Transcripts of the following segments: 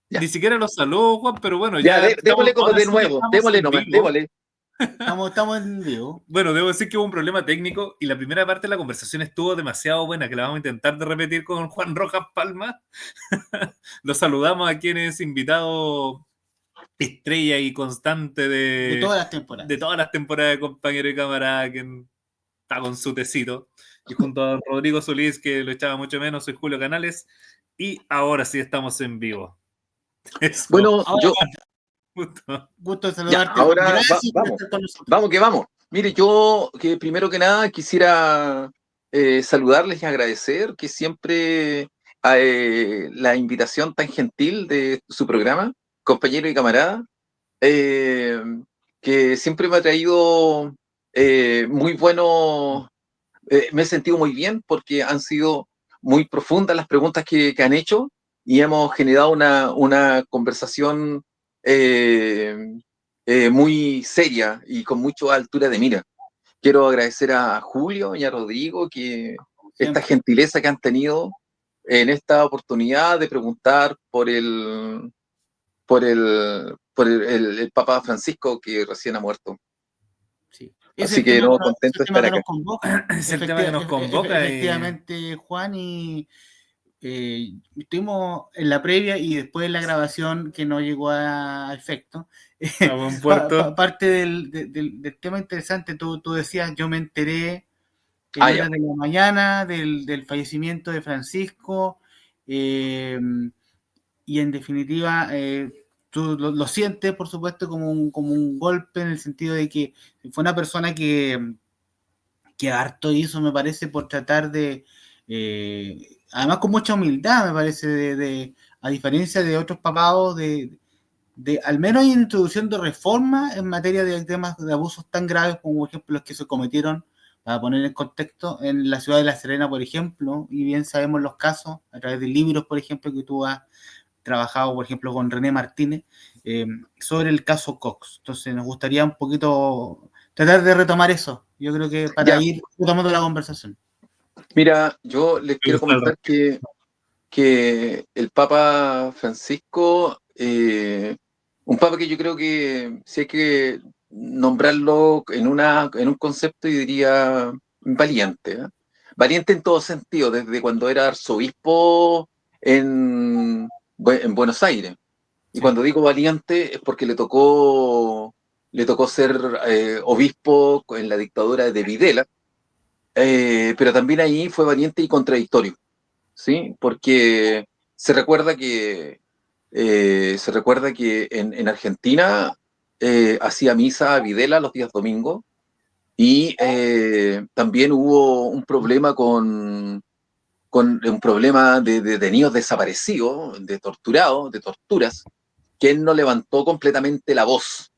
Ya. Ni siquiera los saludo, Juan, pero bueno, Ya, démosle como ahora de sí nuevo, estamos démosle en nomás, vivo. démosle. Estamos en vivo. Bueno, debo decir que hubo un problema técnico y la primera parte de la conversación estuvo demasiado buena, que la vamos a intentar de repetir con Juan Rojas Palma. Los saludamos a quien es invitado estrella y constante De todas las temporadas. De todas las temporadas de Compañero y Camarada, que está con su tecito. Y junto a Rodrigo Solís, que lo echaba mucho menos, soy Julio Canales. Y ahora sí estamos en vivo. Eso. Bueno, yo... Gusto de Ya, saludarte. ahora Gracias por vamos, estar con nosotros. vamos que vamos. Mire, yo que primero que nada quisiera saludarles y agradecer que siempre la invitación tan gentil de su programa, compañero y camarada, que siempre me ha traído muy bueno, me he sentido muy bien porque han sido muy profundas las preguntas que han hecho y hemos generado una conversación muy seria y con mucha altura de mira. Quiero agradecer a Julio y a Rodrigo que esta gentileza que han tenido en esta oportunidad de preguntar por el Papa Francisco que recién ha muerto. Sí. Así que no, contento de estar acá. Es el tema que nos convoca. Efectivamente, Juan, y estuvimos en la previa y después en la grabación que no llegó a efecto. Parte del tema interesante, tú decías, yo me enteré en horas de la mañana del fallecimiento de Francisco, y en definitiva tú lo sientes, por supuesto, como un golpe, en el sentido de que fue una persona que harto hizo, me parece, por tratar de, además con mucha humildad, me parece, a diferencia de otros papados, al menos hay una introducción de reforma en materia de temas de abusos tan graves como, por ejemplo, los que se cometieron, para poner en contexto, en la ciudad de La Serena, por ejemplo, y bien sabemos los casos, a través de libros, por ejemplo, que tú has trabajado, por ejemplo, con René Martínez, sobre el caso Cox. Entonces nos gustaría un poquito tratar de retomar eso, yo creo que para ir retomando la conversación. Mira, yo les quiero comentar que el Papa Francisco, un Papa que yo creo que si hay que nombrarlo en un concepto, yo diría valiente, ¿eh? Valiente en todo sentido, desde cuando era arzobispo en Buenos Aires. Y cuando digo valiente es porque le tocó ser obispo en la dictadura de Videla, pero también ahí fue valiente y contradictorio, ¿sí? Porque se recuerda que en Argentina hacía misa a Videla los días domingos y también hubo un problema con un problema de detenidos desaparecidos, de torturados, de torturas, que él no levantó completamente la voz,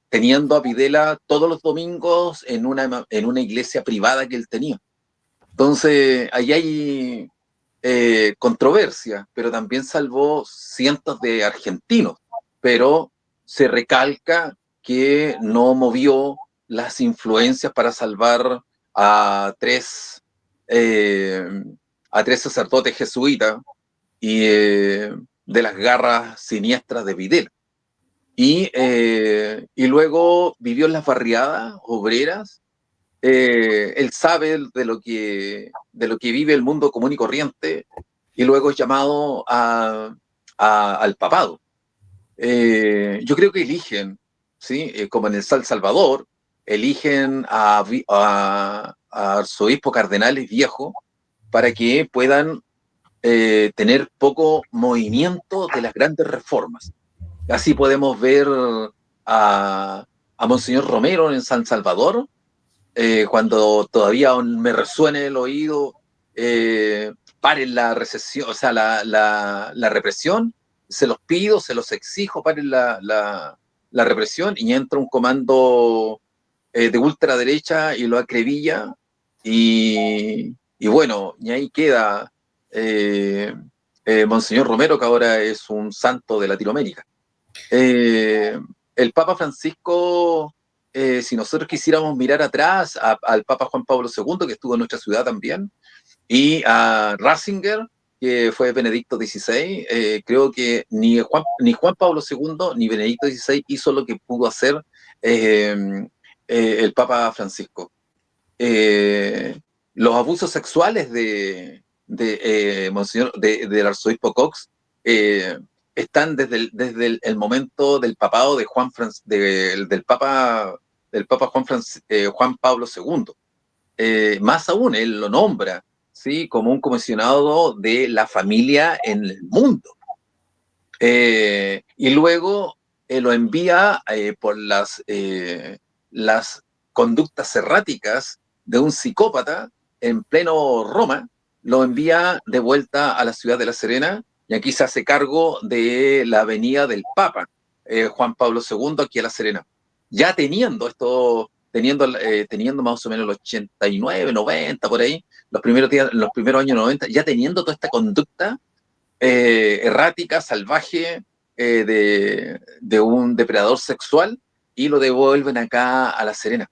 teniendo a Videla todos los domingos en una iglesia privada que él tenía. Entonces, ahí hay controversia, pero también salvó cientos de argentinos, pero se recalca que no movió las influencias para salvar a tres sacerdotes jesuitas y de las garras siniestras de Videla. Y luego vivió en las barriadas obreras. Él sabe de lo que vive el mundo común y corriente, y luego es llamado al papado. Yo creo que eligen, ¿sí? Como en el Salvador, eligen a arzobispos cardenales viejos para que puedan tener poco movimiento de las grandes reformas. Así podemos ver a Monseñor Romero en San Salvador, cuando todavía aún me resuena en el oído, paren la recesión, o sea, la represión, se los pido, se los exijo, paren la represión, y entra un comando de ultraderecha y lo acribilla, y bueno, y ahí queda Monseñor Romero, que ahora es un santo de Latinoamérica. El Papa Francisco, si nosotros quisiéramos mirar atrás al Papa Juan Pablo II, que estuvo en nuestra ciudad también, y a Ratzinger, que fue Benedicto XVI. Creo que ni Juan Pablo II ni Benedicto XVI hizo lo que pudo hacer el Papa Francisco. Los abusos sexuales del arzobispo Cox están desde el momento del papado de del Papa Juan Pablo II. Más aún, él lo nombra, ¿sí?, como un comisionado de la familia en el mundo. Y luego lo envía por las conductas erráticas de un psicópata en pleno Roma, lo envía de vuelta a la ciudad de La Serena, y aquí se hace cargo de la venida del Papa Juan Pablo II aquí a La Serena. Ya teniendo más o menos los 89, 90, por ahí, los primeros años 90, ya teniendo toda esta conducta errática, salvaje, de un depredador sexual, y lo devuelven acá a La Serena.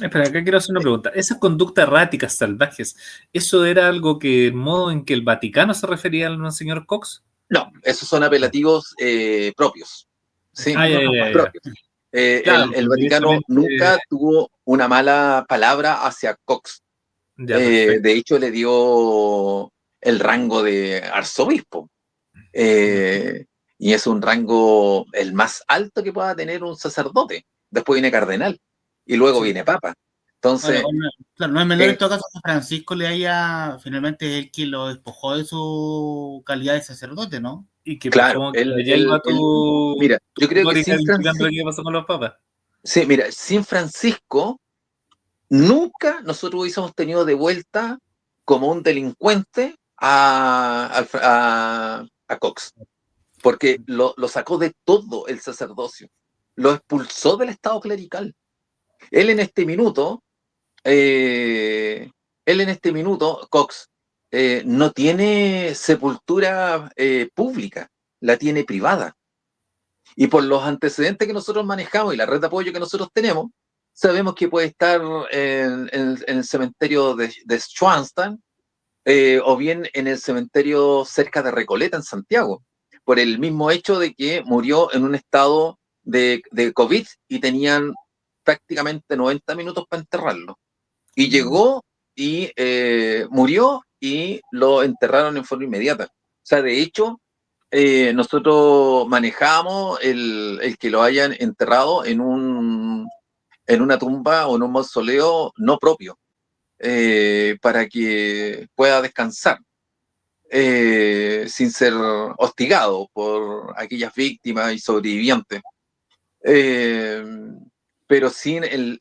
Espera, acá quiero hacer una pregunta. Esas conductas erráticas, salvajes, ¿eso era algo que el modo en que el Vaticano se refería al señor Cox? No, esos son apelativos propios. Sí, propios. Claro, el Vaticano nunca tuvo una mala palabra hacia Cox. De hecho, le dio el rango de arzobispo. Y es un rango el más alto que pueda tener un sacerdote. Después viene cardenal y luego viene papa. Entonces, claro, no es menor en todo caso que Francisco le haya, finalmente es el que lo despojó de su calidad de sacerdote, ¿no? Y que claro, mira, yo creo que sin Francisco, ¿qué pasó con los papas? Sí, mira, sin Francisco nunca nosotros hubiésemos tenido de vuelta como un delincuente a Cox, porque lo sacó de todo el sacerdocio, lo expulsó del estado clerical. Él en este minuto, Cox, no tiene sepultura pública, la tiene privada. Y por los antecedentes que nosotros manejamos y la red de apoyo que nosotros tenemos, sabemos que puede estar en el cementerio de Schwanstein, o bien en el cementerio cerca de Recoleta, en Santiago, por el mismo hecho de que murió en un estado de COVID y tenían prácticamente 90 minutos para enterrarlo. Y llegó y murió y lo enterraron en forma inmediata. O sea, de hecho, nosotros manejamos el que lo hayan enterrado en una tumba o en un mausoleo no propio, para que pueda descansar, sin ser hostigado por aquellas víctimas y sobrevivientes. Pero sin el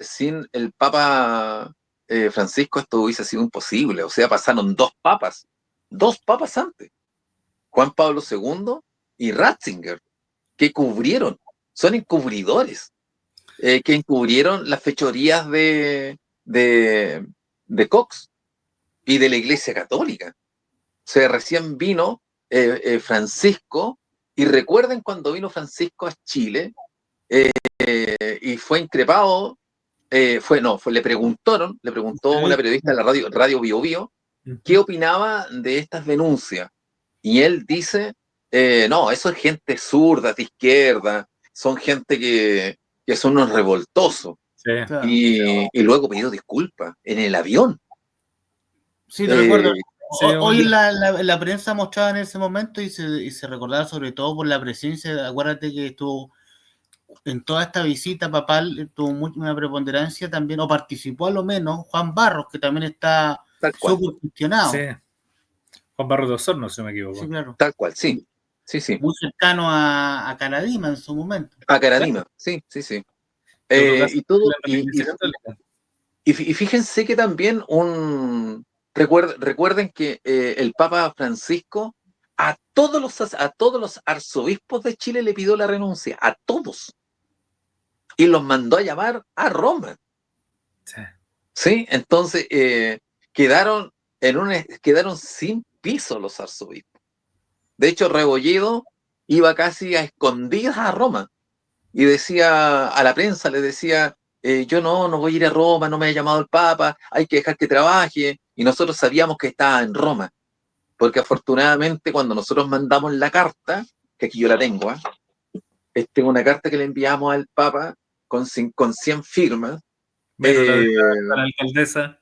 Papa Francisco esto hubiese sido imposible. O sea, pasaron dos papas antes, Juan Pablo II y Ratzinger, que son encubridores, que encubrieron las fechorías de Cox y de la Iglesia Católica. O sea, recién vino Francisco, y recuerden cuando vino Francisco a Chile, y fue increpado, le preguntó una periodista de la radio Bio Bio qué opinaba de estas denuncias. Y él dice, no, eso es gente zurda, de izquierda, son gente que son unos revoltosos. Sí, claro. Y luego pidió disculpas en el avión. Sí, te recuerdo. Hoy la prensa mostraba en ese momento y se recordaba sobre todo por la presencia. Acuérdate que estuvo en toda esta visita papal, tuvo una preponderancia también, o participó a lo menos Juan Barros, que también está súper cuestionado. Sí. Juan Barros de Osorno, si no me equivoco. Sí, claro. Tal cual, sí. Sí. Muy cercano a Caradima en su momento. A Caradima, sí. Y fíjense que también recuerden que el Papa Francisco a todos los arzobispos de Chile le pidió la renuncia, a todos, y los mandó a llamar a Roma. Sí, entonces quedaron sin piso los arzobispos. De hecho, Rebolledo iba casi a escondidas a Roma y decía a la prensa, le decía, yo no voy a ir a Roma, no me ha llamado el Papa, hay que dejar que trabaje, y nosotros sabíamos que estaba en Roma. porque afortunadamente cuando nosotros mandamos la carta, que aquí yo la tengo, una carta que le enviamos al Papa con 100 firmas, menos la alcaldesa,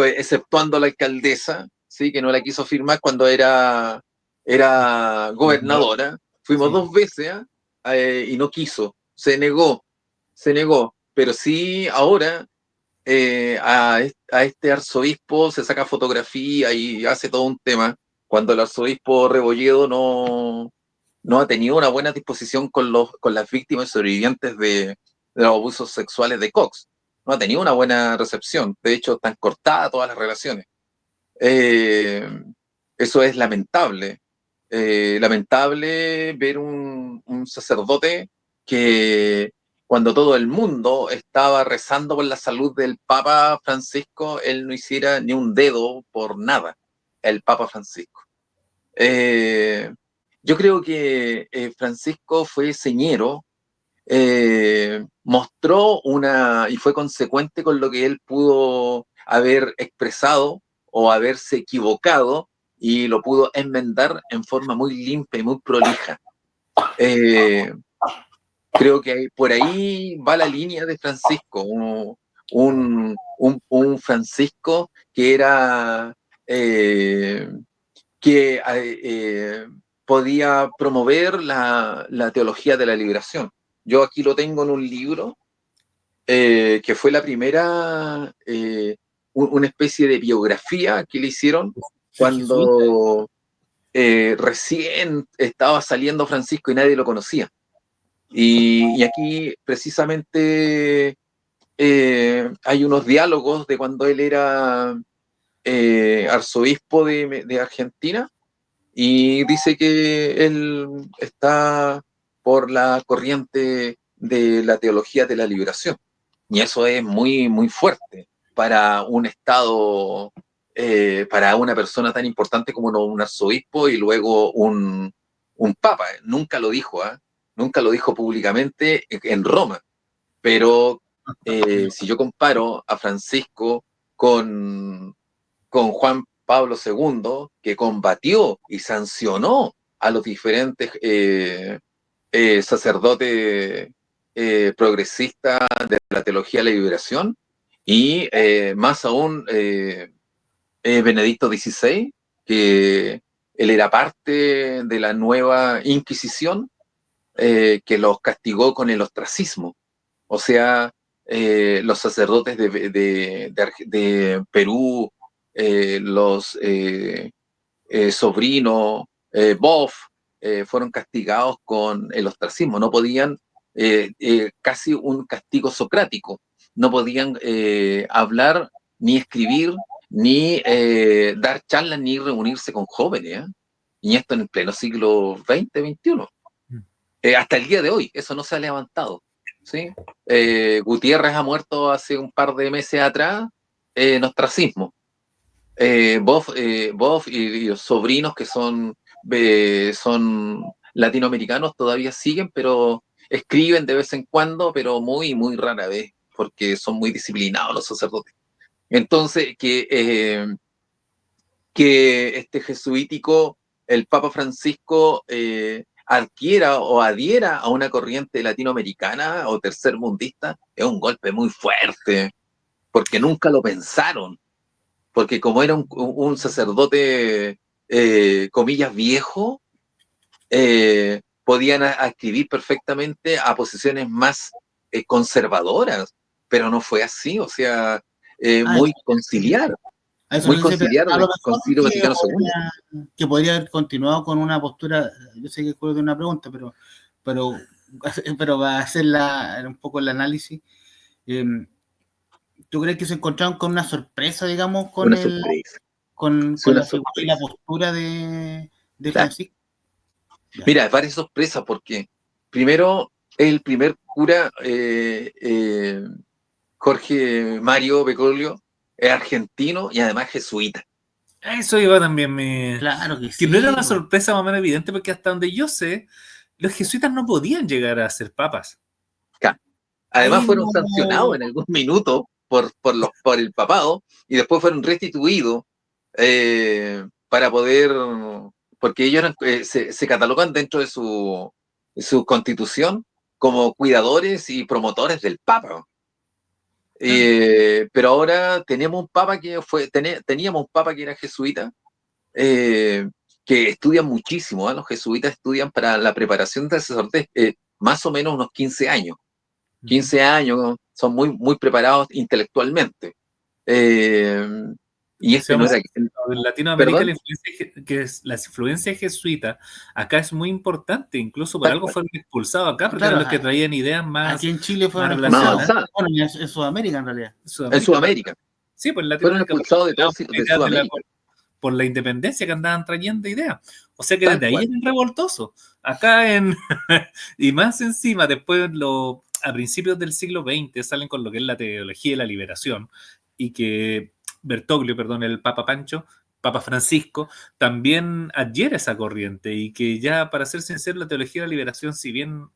exceptuando la alcaldesa, ¿sí? Que no la quiso firmar cuando era gobernadora. Fuimos 2 veces y no quiso, se negó, pero sí ahora a este arzobispo se saca fotografía y hace todo un tema, cuando el arzobispo Rebolledo no ha tenido una buena disposición con las víctimas y sobrevivientes de los abusos sexuales de Cox. No ha tenido una buena recepción. De hecho, están cortadas todas las relaciones. Eso es lamentable. Lamentable ver un sacerdote que cuando todo el mundo estaba rezando por la salud del Papa Francisco, él no hiciera ni un dedo por nada, el Papa Francisco. Yo creo que Francisco fue señero, mostró y fue consecuente con lo que él pudo haber expresado o haberse equivocado y lo pudo enmendar en forma muy limpia y muy prolija. Creo que por ahí va la línea de Francisco, un Francisco que era podía promover la teología de la liberación. Yo aquí lo tengo en un libro que fue la primera, una especie de biografía que le hicieron cuando recién estaba saliendo Francisco y nadie lo conocía. Y aquí precisamente hay unos diálogos de cuando él era arzobispo de Argentina, y dice que él está por la corriente de la teología de la liberación. Y eso es muy, muy fuerte para un Estado, para una persona tan importante como un arzobispo y luego un papa. Nunca lo dijo, nunca lo dijo públicamente en Roma. Pero si yo comparo a Francisco con Juan Pablo II, que combatió y sancionó a los diferentes sacerdotes progresistas de la teología de la liberación, y más aún Benedicto XVI, que él era parte de la nueva Inquisición, que los castigó con el ostracismo. O sea, los sacerdotes de Perú, los sobrinos, Boff, fueron castigados con el ostracismo. No podían, casi un castigo socrático, no podían hablar, ni escribir, ni dar charlas, ni reunirse con jóvenes. Y esto en el pleno siglo XX, XXI. Hasta el día de hoy, eso no se ha levantado. ¿Sí? Gutiérrez ha muerto hace un par de meses atrás en ostracismo. Boff y los sobrinos que son latinoamericanos todavía siguen, pero escriben de vez en cuando, pero muy, muy rara vez, porque son muy disciplinados los sacerdotes. Entonces, que este jesuítico, el Papa Francisco, adquiera o adhiera a una corriente latinoamericana o tercermundista, es un golpe muy fuerte, porque nunca lo pensaron, porque como era un sacerdote, comillas, viejo, podían adscribir perfectamente a posiciones más conservadoras, pero no fue así, o sea, muy conciliar. Muy conciliar del Concilio Vaticano II. Que podría haber continuado con una postura, yo sé que es de una pregunta, pero va a hacer un poco el análisis. ¿Tú crees que se encontraron con una sorpresa, digamos, con la figura y la postura de Francisco? Mira, es varias sorpresas, porque primero, el primer cura, Jorge Mario Becolio, es argentino y además jesuita. Eso iba también. Claro que sí. Que no era una sorpresa más o menos evidente, porque hasta donde yo sé, los jesuitas no podían llegar a ser papas. Claro. Además fueron sancionados en algún minuto por el papado, y después fueron restituidos para poder, porque ellos se catalogan dentro de su constitución como cuidadores y promotores del Papa. Pero ahora tenemos un Papa teníamos un Papa que era jesuita, que estudian muchísimo, ¿eh? Los jesuitas estudian para la preparación de sacerdotes más o menos unos 15 años. 15 años, son muy, muy preparados intelectualmente. Y no era, en Latinoamérica la influencia jesuita acá es muy importante, incluso por algo fueron expulsados acá, porque eran los que traían ideas más. Aquí en Chile fueron expulsados. Bueno, en Sudamérica en realidad. En Sudamérica. Sí, pues en Latinoamérica. Fueron expulsados de Sudamérica. Por la independencia que andaban trayendo ideas. O sea que desde ahí eran revoltosos. Acá y más encima, después a principios del siglo XX salen con lo que es la teología de la liberación, y que Bertoglio, el Papa Papa Francisco, también adhiere esa corriente, y que ya, para ser sincero, la teología de la liberación, si bien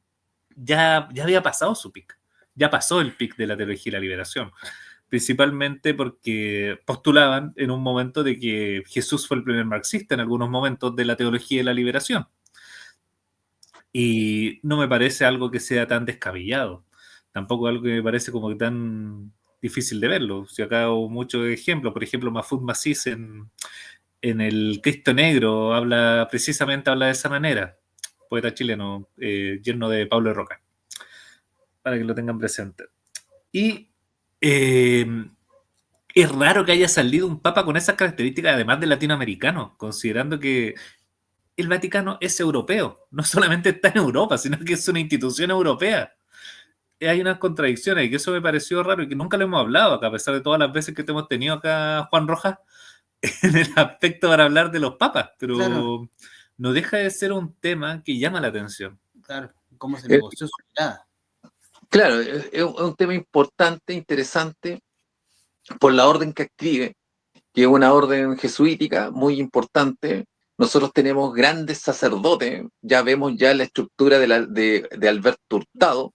ya había pasado su pic, ya pasó el pic de la teología de la liberación, principalmente porque postulaban en un momento de que Jesús fue el primer marxista en algunos momentos de la teología de la liberación. Y no me parece algo que sea tan descabellado, tampoco algo que me parece como que tan difícil de verlo. Si acá hubo muchos ejemplos, por ejemplo, Mahfoud Massis en El Cristo Negro habla de esa manera, poeta chileno, yerno de Pablo Roca, para que lo tengan presente. Y es raro que haya salido un papa con esas características, además de latinoamericano, considerando que el Vaticano es europeo, no solamente está en Europa, sino que es una institución europea. Hay unas contradicciones, y que eso me pareció raro, y que nunca lo hemos hablado acá, a pesar de todas las veces que te hemos tenido acá, Juan Rojas, en el aspecto para hablar de los papas, pero no deja de ser un tema que llama la atención. Claro, cómo se negoció su mirada. Claro, es un tema importante, interesante, por la orden que escribe, que es una orden jesuítica muy importante. Nosotros tenemos grandes sacerdotes, ya vemos ya la estructura de Alberto Hurtado,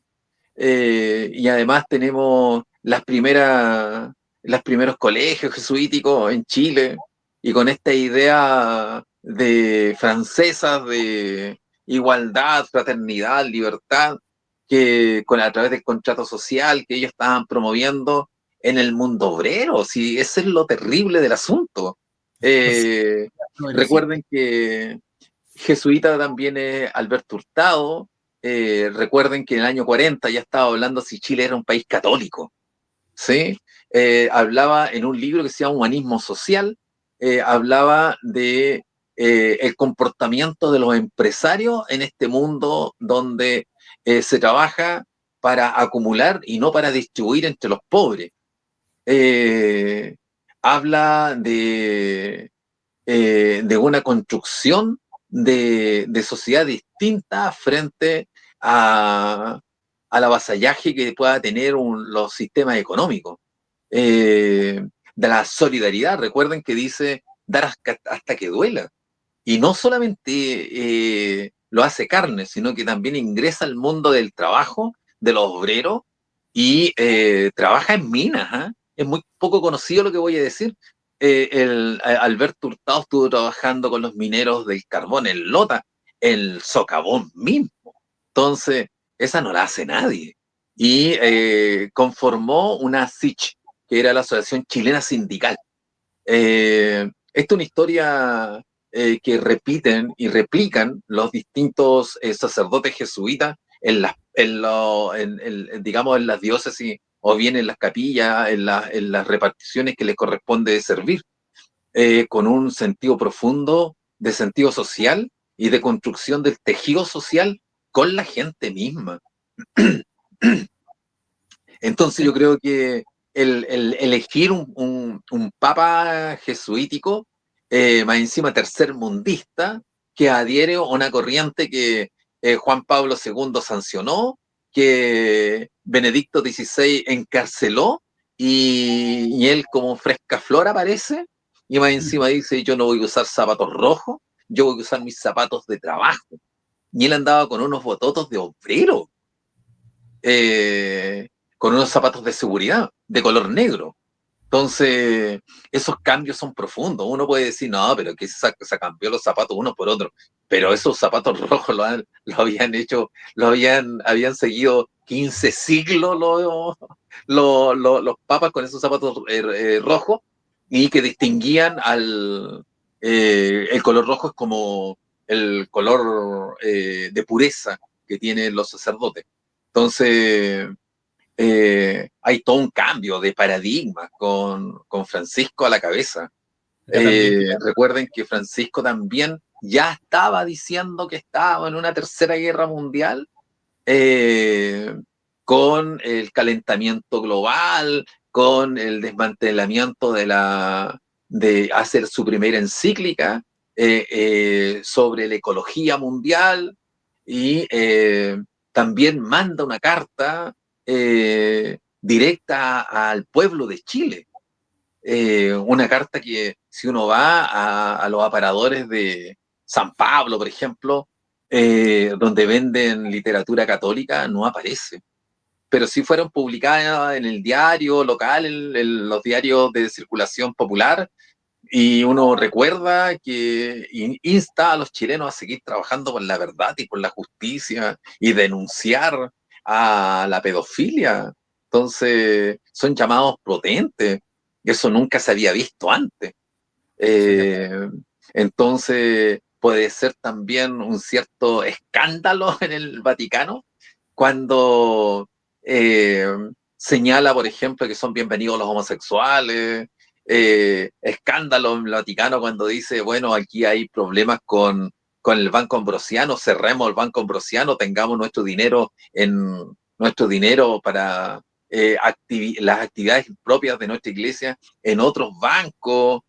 y además tenemos los primeros colegios jesuíticos en Chile, y con esta idea francesa de igualdad, fraternidad, libertad, que a través del contrato social que ellos estaban promoviendo en el mundo obrero. Sí, ese es lo terrible del asunto. Recuerden que jesuita también es Alberto Hurtado. Recuerden que en el año 40 ya estaba hablando si Chile era un país católico, ¿sí? Hablaba en un libro que se llama Humanismo Social, hablaba de el comportamiento de los empresarios en este mundo donde se trabaja para acumular y no para distribuir entre los pobres. Habla de una construcción de sociedad distinta frente al avasallaje que pueda tener los sistemas económicos. De la solidaridad, recuerden que dice dar hasta que duela. Y no solamente lo hace carne, sino que también ingresa al mundo del trabajo, de los obreros, y trabaja en minas. ¿Eh? Es muy poco conocido lo que voy a decir. Alberto Hurtado estuvo trabajando con los mineros del carbón en Lota, el socavón mismo. Entonces, esa no la hace nadie. Y conformó una SIC, que era la Asociación Chilena Sindical. Esta es una historia que repiten y replican los distintos sacerdotes jesuitas digamos, en las diócesis, o bien en las capillas, en las reparticiones que les corresponde servir, con un sentido profundo de sentido social y de construcción del tejido social con la gente misma. Entonces yo creo que el elegir un papa jesuítico, más encima tercermundista, que adhiere a una corriente que Juan Pablo II sancionó, que Benedicto XVI encarceló, y él como fresca flor aparece, y más encima dice: yo no voy a usar zapatos rojos, yo voy a usar mis zapatos de trabajo. Y él andaba con unos bototos de obrero, con unos zapatos de seguridad de color negro. Entonces, esos cambios son profundos. Uno puede decir, no, pero que se cambió los zapatos unos por otros. Pero esos zapatos rojos lo habían hecho, habían seguido 15 siglos los papas con esos zapatos rojos, y que distinguían el color rojo es como el color de pureza que tienen los sacerdotes. Entonces, hay todo un cambio de paradigma con Francisco a la cabeza. Recuerden que Francisco también ya estaba diciendo que estaba en una tercera guerra mundial, con el calentamiento global, con el desmantelamiento de hacer su primera encíclica sobre la ecología mundial, y también manda una carta directa al pueblo de Chile. Una carta que, si uno va a los aparadores de San Pablo, por ejemplo, donde venden literatura católica, no aparece. Pero sí fueron publicadas en el diario local, en los diarios de circulación popular, y uno recuerda que insta a los chilenos a seguir trabajando por la verdad y por la justicia y denunciar a la pedofilia. Entonces, son llamados potentes. Eso nunca se había visto antes. Entonces, puede ser también un cierto escándalo en el Vaticano cuando señala, por ejemplo, que son bienvenidos los homosexuales. Escándalo en el Vaticano cuando dice, bueno, aquí hay problemas con el Banco Ambrosiano, cerremos el Banco Ambrosiano, tengamos nuestro dinero para las actividades propias de nuestra iglesia en otros bancos.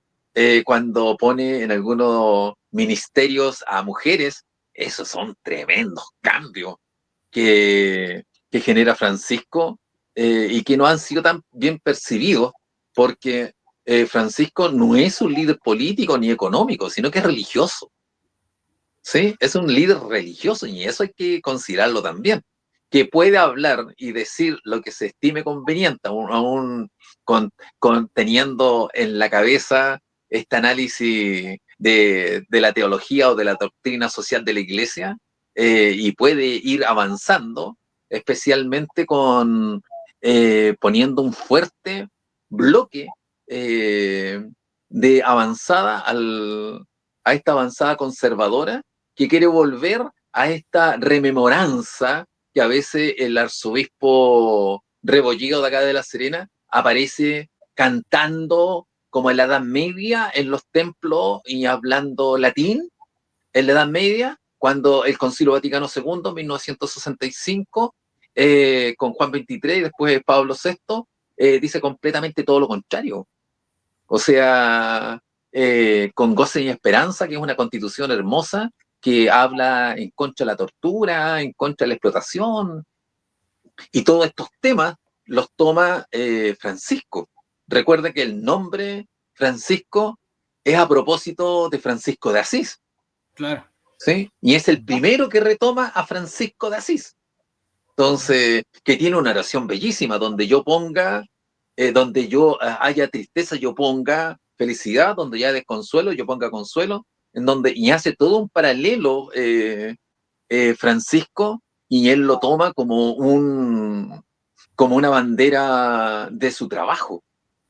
Cuando pone en algunos ministerios a mujeres, esos son tremendos cambios que genera Francisco, y que no han sido tan bien percibidos, porque Francisco no es un líder político ni económico, sino que es religioso. ¿Sí? Es un líder religioso, y eso hay que considerarlo también, que puede hablar y decir lo que se estime conveniente, aún teniendo en la cabeza este análisis de la teología o de la doctrina social de la iglesia, y puede ir avanzando, especialmente poniendo un fuerte bloque de avanzada a esta avanzada conservadora, que quiere volver a esta rememoranza que a veces el arzobispo Rebollido de acá de La Serena aparece cantando como en la Edad Media en los templos y hablando latín en la Edad Media, cuando el Concilio Vaticano II, 1965, con Juan XXIII y después Pablo VI, dice completamente todo lo contrario. O sea, con Goce y Esperanza, que es una constitución hermosa, que habla en contra de la tortura, en contra de la explotación, y todos estos temas los toma Francisco. Recuerda que el nombre Francisco es a propósito de Francisco de Asís. Claro. ¿Sí? Y es el primero que retoma a Francisco de Asís. Entonces, que tiene una oración bellísima, donde yo ponga, donde yo haya tristeza, yo ponga felicidad, donde haya desconsuelo, yo ponga consuelo, y hace todo un paralelo Francisco, y él lo toma como una bandera de su trabajo.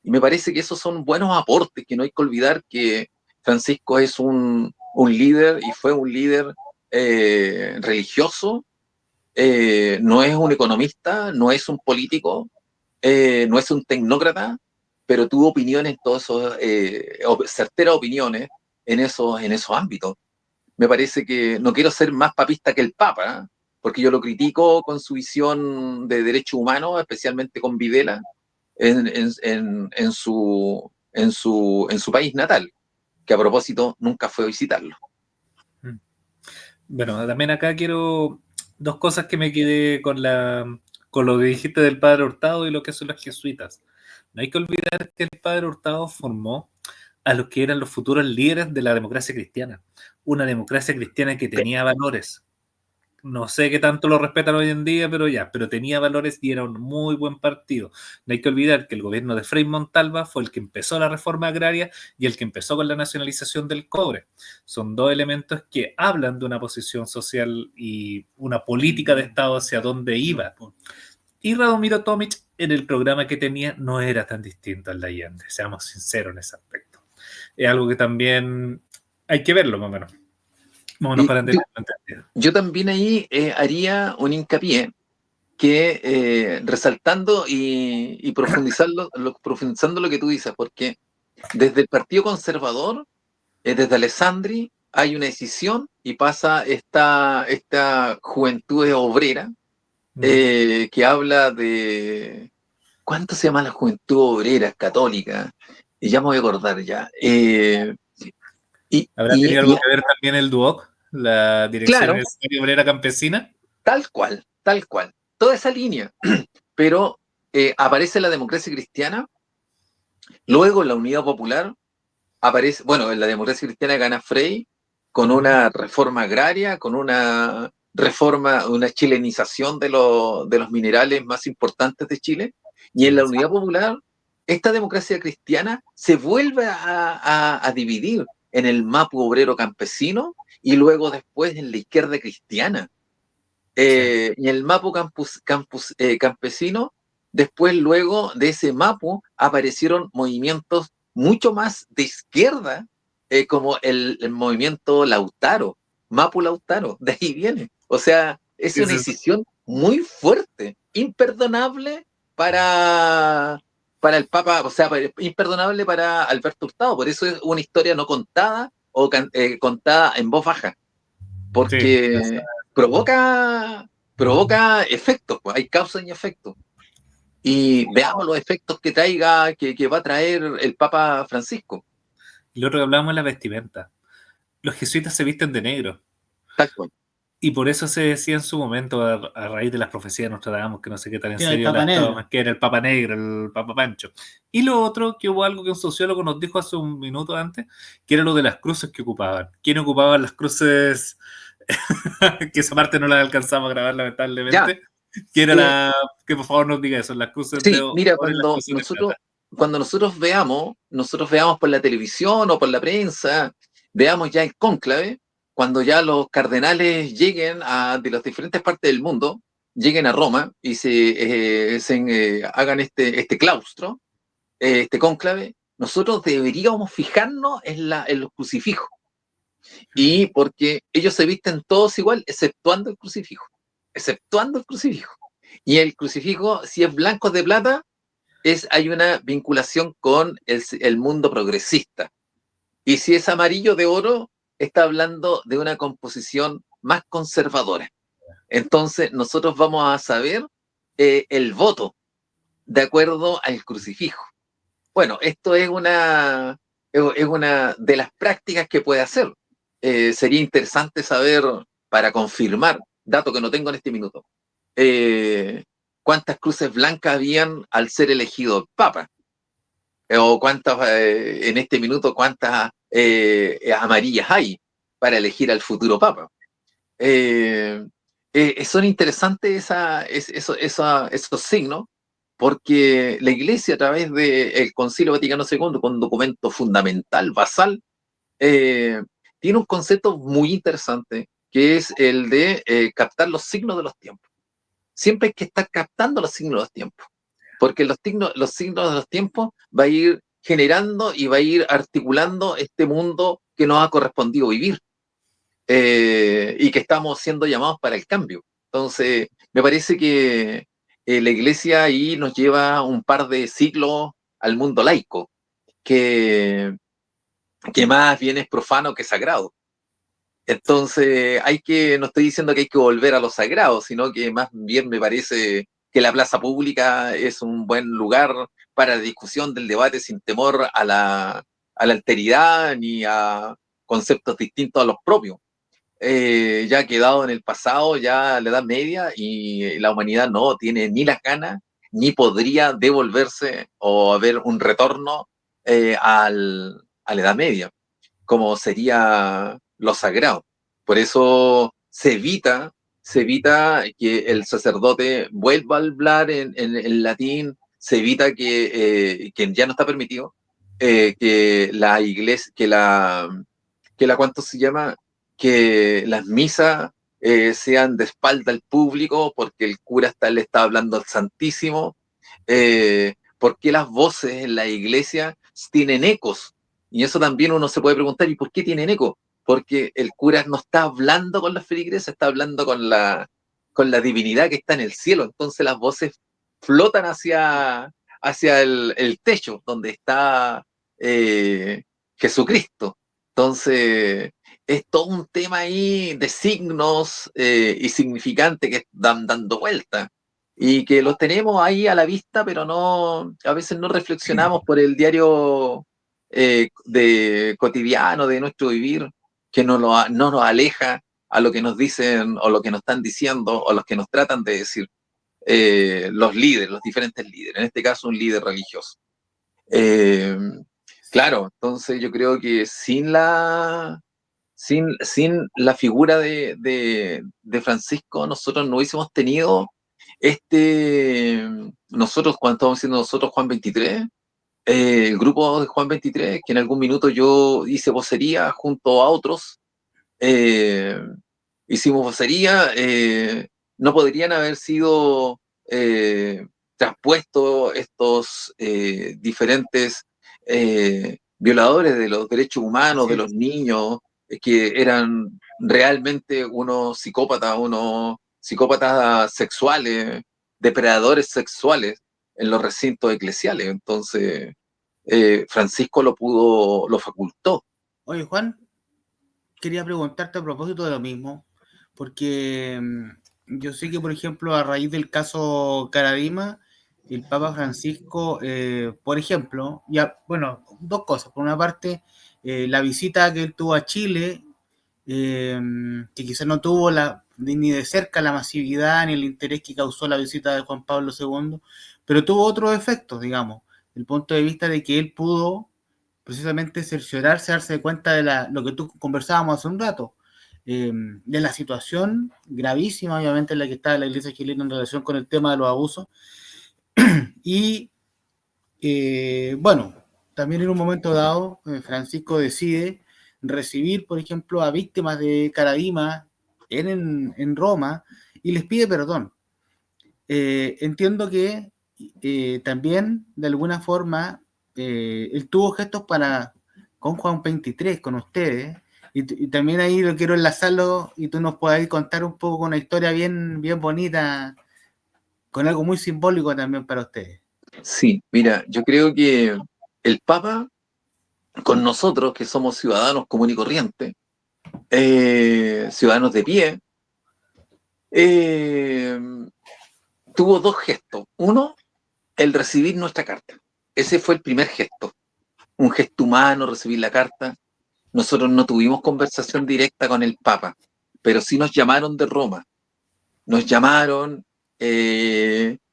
Y me parece que esos son buenos aportes, que no hay que olvidar que Francisco es un líder, y fue un líder religioso. No es un economista, no es un político, no es un tecnócrata, pero tuvo opiniones, todos esos, certeras opiniones en esos ámbitos. Me parece que no quiero ser más papista que el Papa, porque yo lo critico con su visión de derechos humanos, especialmente con Videla, en su país natal, que a propósito nunca fue a visitarlo. Bueno, también acá quiero dos cosas que me quedé con lo que dijiste del Padre Hurtado y lo que son los jesuitas. No hay que olvidar que el Padre Hurtado formó a los que eran los futuros líderes de la democracia cristiana. Una democracia cristiana que tenía valores. no sé qué tanto lo respetan hoy en día, pero tenía valores y era un muy buen partido. No hay que olvidar que el gobierno de Frei Montalva fue el que empezó la reforma agraria y el que empezó con la nacionalización del cobre. Son dos elementos que hablan de una posición social y una política de Estado hacia dónde iba. Y Radomiro Tomic, en el programa que tenía, no era tan distinto al de Allende, seamos sinceros en ese aspecto. Es algo que también hay que verlo, más o menos. Vámonos para entender. Yo también ahí haría un hincapié que resaltando y profundizando lo que tú dices, porque desde el Partido Conservador, desde Alessandri, hay una decisión y pasa esta juventud obrera que habla de... ¿Cuánto se llama la juventud obrera católica? Y ya me voy a acordar ya. ¿Habrá tenido algo que ver también el DUOC, la Dirección claro, Universitaria Obrera Campesina? tal cual, toda esa línea. Pero aparece la democracia cristiana, luego la Unidad Popular, aparece, bueno, en la democracia cristiana gana Frei con una reforma agraria, con una reforma, una chilenización de los minerales más importantes de Chile, y en la Unidad Popular, esta democracia cristiana se vuelve a dividir en el MAPU obrero campesino y luego después en la izquierda cristiana. Y el MAPU campesino, después luego de ese MAPU aparecieron movimientos mucho más de izquierda, como el movimiento Lautaro, MAPU Lautaro, de ahí viene. O sea, es una decisión muy fuerte, imperdonable para el Papa, o sea, imperdonable para Alberto Hurtado. Por eso es una historia no contada o contada en voz baja, porque provoca efectos, pues hay causa y efecto. Y veamos los efectos que va a traer el Papa Francisco. Y lo otro que hablábamos es la vestimenta. Los jesuitas se visten de negro. Tal cual. Y por eso se decía en su momento, a raíz de las profecías de Nostradamus, que no sé qué tan en Que serio era el Papa las Negro. tomas, que era el Papa Negro, el Papa Pancho. Y lo otro, que hubo algo que un sociólogo nos dijo hace un minuto antes, que era lo de las cruces que ocupaban. ¿Quién ocupaba las cruces? Que esa parte no la alcanzamos a grabar, lamentablemente. Que era que por favor nos diga eso, las cruces de oro. Mira, Y las cruces de plata. cuando nosotros veamos por la televisión o por la prensa, veamos ya el cónclave, cuando ya los cardenales lleguen de las diferentes partes del mundo, lleguen a Roma y hagan este claustro, este cónclave, nosotros deberíamos fijarnos en los crucifijos. Y porque ellos se visten todos igual, exceptuando el crucifijo. Y el crucifijo, si es blanco de plata, hay una vinculación con el mundo progresista. Y si es amarillo de oro, está hablando de una composición más conservadora. Entonces, nosotros vamos a saber el voto de acuerdo al crucifijo. Bueno, esto es una de las prácticas que puede hacer. Sería interesante saber, para confirmar, dato que no tengo en este minuto, cuántas cruces blancas habían al ser elegido Papa, o cuántas, en este minuto, cuántas amarillas hay para elegir al futuro Papa. Son interesantes esos signos, porque la Iglesia, a través del Concilio Vaticano II, con un documento fundamental, basal, tiene un concepto muy interesante, que es el de captar los signos de los tiempos. Siempre hay que estar captando los signos de los tiempos, porque los signos de los tiempos va a ir generando y va a ir articulando este mundo que nos ha correspondido vivir, y que estamos siendo llamados para el cambio. Entonces, me parece que la Iglesia ahí nos lleva un par de siglos al mundo laico, que más bien es profano que sagrado. Entonces, no estoy diciendo que hay que volver a lo sagrado, sino que más bien me parece que la plaza pública es un buen lugar para la discusión del debate sin temor a la alteridad ni a conceptos distintos a los propios. Ya ha quedado en el pasado, ya la Edad Media, y la humanidad no tiene ni las ganas, ni podría devolverse o haber un retorno a la Edad Media, como sería lo sagrado. Por eso se se evita que el sacerdote vuelva a hablar en latín, se evita que ya no está permitido, que la iglesia, ¿cuánto se llama? Que las misas sean de espalda al público, porque el cura le está hablando al Santísimo, porque las voces en la iglesia tienen ecos, y eso también uno se puede preguntar, ¿y por qué tienen eco? Porque el cura no está hablando con la feligreses, está hablando con la divinidad que está en el cielo, entonces las voces flotan hacia el techo, donde está Jesucristo. Entonces, es todo un tema ahí de signos y significantes que dan dando vuelta y que los tenemos ahí a la vista, pero a veces no reflexionamos por el diario de cotidiano de nuestro vivir, que no nos aleja a lo que nos dicen o lo que nos están diciendo o los que nos tratan de decir los líderes, los diferentes líderes, en este caso un líder religioso. Claro, entonces yo creo que sin la figura de Francisco, nosotros no hubiésemos tenido nosotros, cuando estamos diciendo nosotros, Juan 23, el grupo de Juan 23, que en algún minuto yo hice vocería junto a otros, hicimos vocería, no podrían haber sido traspuestos estos diferentes violadores de los derechos humanos, de los niños, que eran realmente unos psicópatas sexuales, depredadores sexuales en los recintos eclesiales. Entonces, Francisco lo facultó. Oye, Juan, quería preguntarte a propósito de lo mismo, porque yo sé que, por ejemplo, a raíz del caso Caradima, el Papa Francisco, por ejemplo, bueno, dos cosas. Por una parte, la visita que él tuvo a Chile, que quizás no tuvo ni de cerca la masividad ni el interés que causó la visita de Juan Pablo II, pero tuvo otros efectos, digamos, desde el punto de vista de que él pudo precisamente cerciorarse, darse cuenta de lo que tú conversábamos hace un rato, de la situación gravísima, obviamente, en la que está la iglesia chilena en relación con el tema de los abusos. Y bueno, también en un momento dado, Francisco decide recibir, por ejemplo, a víctimas de Caradima en Roma y les pide perdón. Entiendo que también, de alguna forma, él tuvo gestos con Juan 23, con ustedes, y también ahí lo quiero enlazarlo y tú nos puedas contar un poco una historia bien, bien bonita, con algo muy simbólico también para ustedes. Sí, mira, yo creo que el Papa, con nosotros que somos ciudadanos común y corriente, ciudadanos de pie, tuvo dos gestos. Uno, el recibir nuestra carta. Ese fue el primer gesto. Un gesto humano, recibir la carta. Nosotros no tuvimos conversación directa con el Papa, pero sí nos llamaron de Roma. Nos llamaron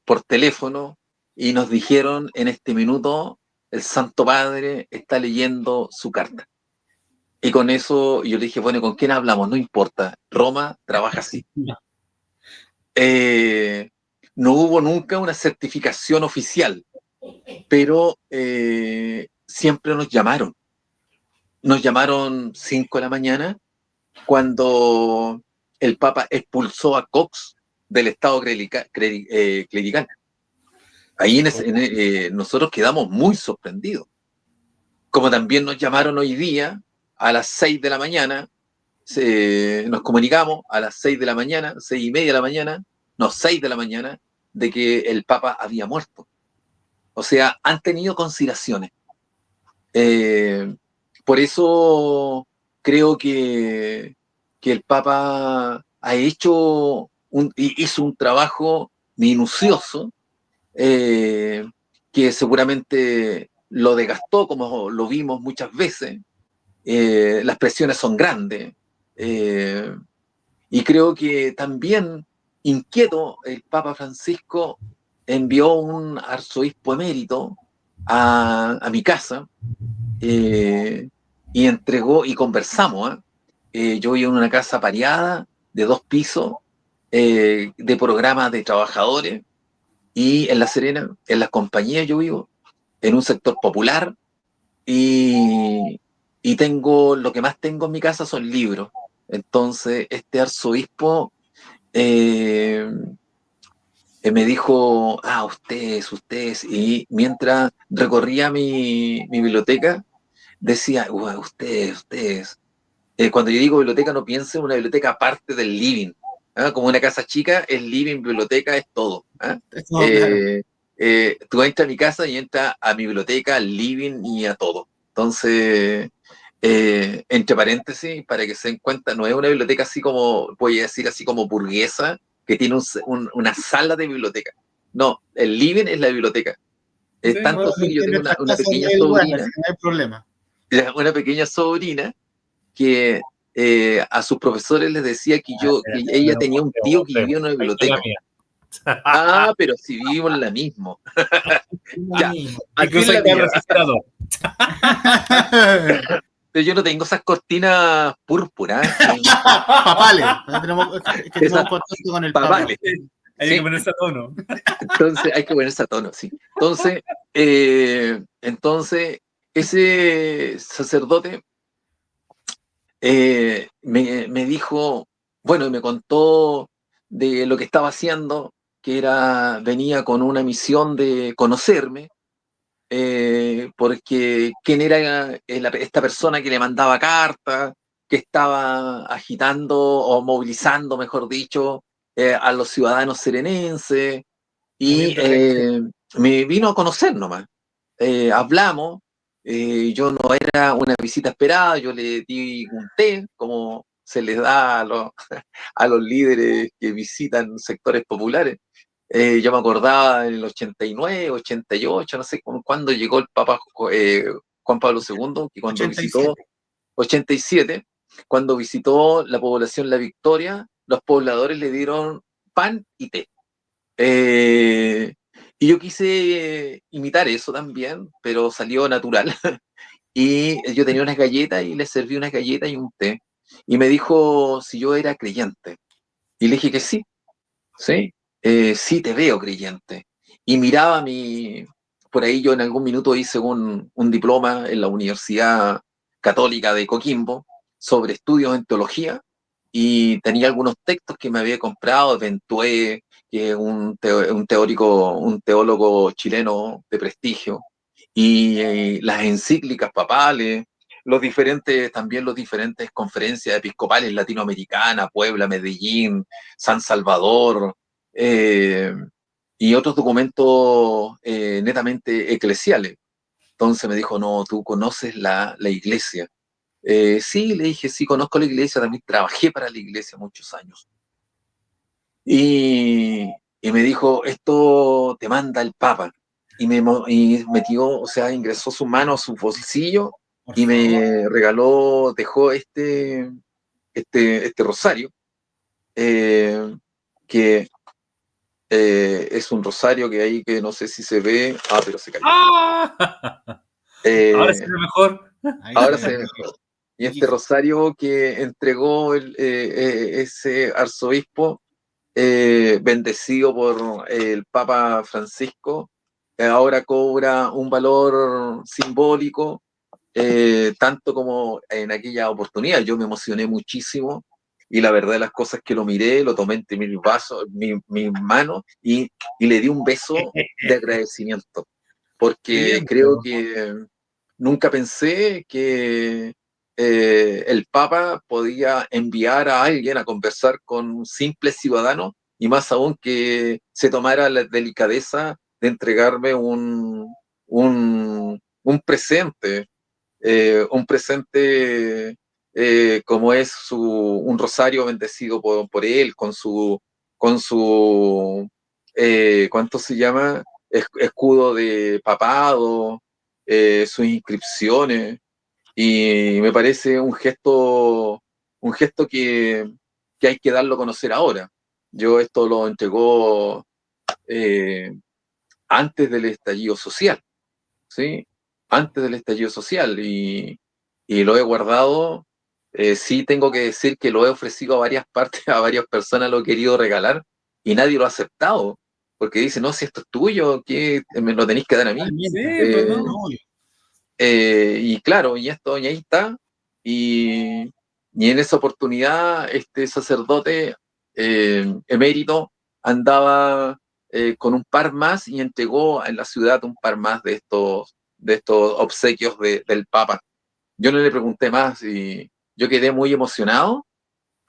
por teléfono y nos dijeron: en este minuto el Santo Padre está leyendo su carta. Y con eso yo le dije: bueno, ¿con quién hablamos? No importa, Roma trabaja así. No hubo nunca una certificación oficial, pero siempre nos llamaron. Nos llamaron 5 de la mañana cuando el Papa expulsó a Cox del Estado clerical. Ahí nosotros quedamos muy sorprendidos. Como también nos llamaron hoy día a las 6 de la mañana, nos comunicamos a las 6 de la mañana, 6:30 de la mañana, no, 6 de la mañana, de que el Papa había muerto. O sea, han tenido consideraciones. Por eso creo que el Papa hizo un trabajo minucioso, que seguramente lo desgastó, como lo vimos muchas veces. Las presiones son grandes, y creo que también, inquieto, el Papa Francisco envió un arzobispo emérito a mi casa, y entregó, y conversamos. Yo vivo en una casa pareada de 2 pisos, de programas de trabajadores, y en La Serena, en las compañías yo vivo, en un sector popular, y, y tengo, lo que más tengo en mi casa son libros. Entonces, este arzobispo eh, me dijo, ustedes, y mientras recorría mi biblioteca, decía, ustedes. Cuando yo digo biblioteca, no piensen en una biblioteca aparte del living. ¿Ah? Como una casa chica, el living, biblioteca, es todo. ¿Ah? No, claro. Tú entras a mi casa y entras a mi biblioteca, al living y a todo. Entonces, entre paréntesis, para que se den cuenta, no es una biblioteca así como, voy a decir así como burguesa, que tiene una sala de biblioteca. No, el living es la biblioteca. Sí, Es tanto Bueno, así que yo en tengo nuestras una casas pequeña es igual, así sobrina, que no hay problema. una pequeña sobrina que a sus profesores les decía que ella tenía un tío que vivía en una ahí está la biblioteca. mía. Ah, pero si vivimos en la misma. Ya, ¿Qué aquí en cosa la está mía. registrado? Pero yo no tengo esas cortinas púrpuras, Papales. Que tenemos esas contacto con el Papa. papales, Hay que ¿sí? ponerse a tono. Entonces hay que ponerse a tono, sí. Entonces ese sacerdote me dijo, bueno, y me contó de lo que estaba haciendo, que venía con una misión de conocerme, porque quién era esta persona que le mandaba cartas, que estaba agitando o movilizando, mejor dicho, a los ciudadanos serenenses, y Movimiento reacción. me vino a conocer nomás. Hablamos, yo no era una visita esperada, yo le di un té, como se les da a los líderes que visitan sectores populares. Yo me acordaba en el 89, 88, no sé cuándo llegó el Papa Juan Pablo II, que cuando visitó, 87. 87, cuando visitó la población La Victoria, los pobladores le dieron pan y té. Eh, y yo quise imitar eso también, pero salió natural. Y yo tenía unas galletas y le serví unas galletas y un té. Y me dijo si yo era creyente. Y le dije que sí, sí, sí te veo creyente. Y miraba por ahí yo en algún minuto hice un diploma en la Universidad Católica de Coquimbo sobre estudios en teología, y tenía algunos textos que me había comprado de Ventué, que es un teórico, un teólogo chileno de prestigio, y las encíclicas papales, también los diferentes conferencias episcopales latinoamericanas, Puebla, Medellín, San Salvador, eh, y otros documentos netamente eclesiales. Entonces me dijo, no, tú conoces la iglesia. Sí, le dije, sí, conozco la iglesia, también trabajé para la iglesia muchos años. Y me dijo, esto te manda el Papa. Y metió, o sea, ingresó su mano a su bolsillo Por y favor. me regaló, dejó este rosario, eh, que es un rosario que ahí que no sé si se ve. Ah, pero se cayó. ¡Ah! Ahora sí Eh, es mejor. Ahí se Ahora ve. se ve mejor. Y este Bellísimo. rosario que entregó ese arzobispo, bendecido por el Papa Francisco, ahora cobra un valor simbólico, tanto como en aquella oportunidad. Yo me emocioné muchísimo y la verdad de las cosas que lo miré, lo tomé entre mis manos, y le di un beso de agradecimiento, Qué porque creo lindo. que nunca pensé que el Papa podía enviar a alguien a conversar con un simple ciudadano, y más aún que se tomara la delicadeza de entregarme un presente como es un rosario bendecido por él, con su ¿cuánto se llama? Escudo de papado, sus inscripciones, y me parece un gesto que hay que darlo a conocer ahora. Yo esto lo entregó eh, antes del estallido social, ¿sí? Antes del estallido social, y lo he guardado Sí tengo que decir que lo he ofrecido a varias partes, a varias personas lo he querido regalar y nadie lo ha aceptado, porque dice, no, si esto es tuyo, ¿qué me lo tenéis que dar a mí? Sí, pues no. Y claro, y ahí está, y en esa oportunidad este sacerdote emérito andaba con un par más y entregó en la ciudad un par más de estos obsequios del Papa. Yo no le pregunté más y yo quedé muy emocionado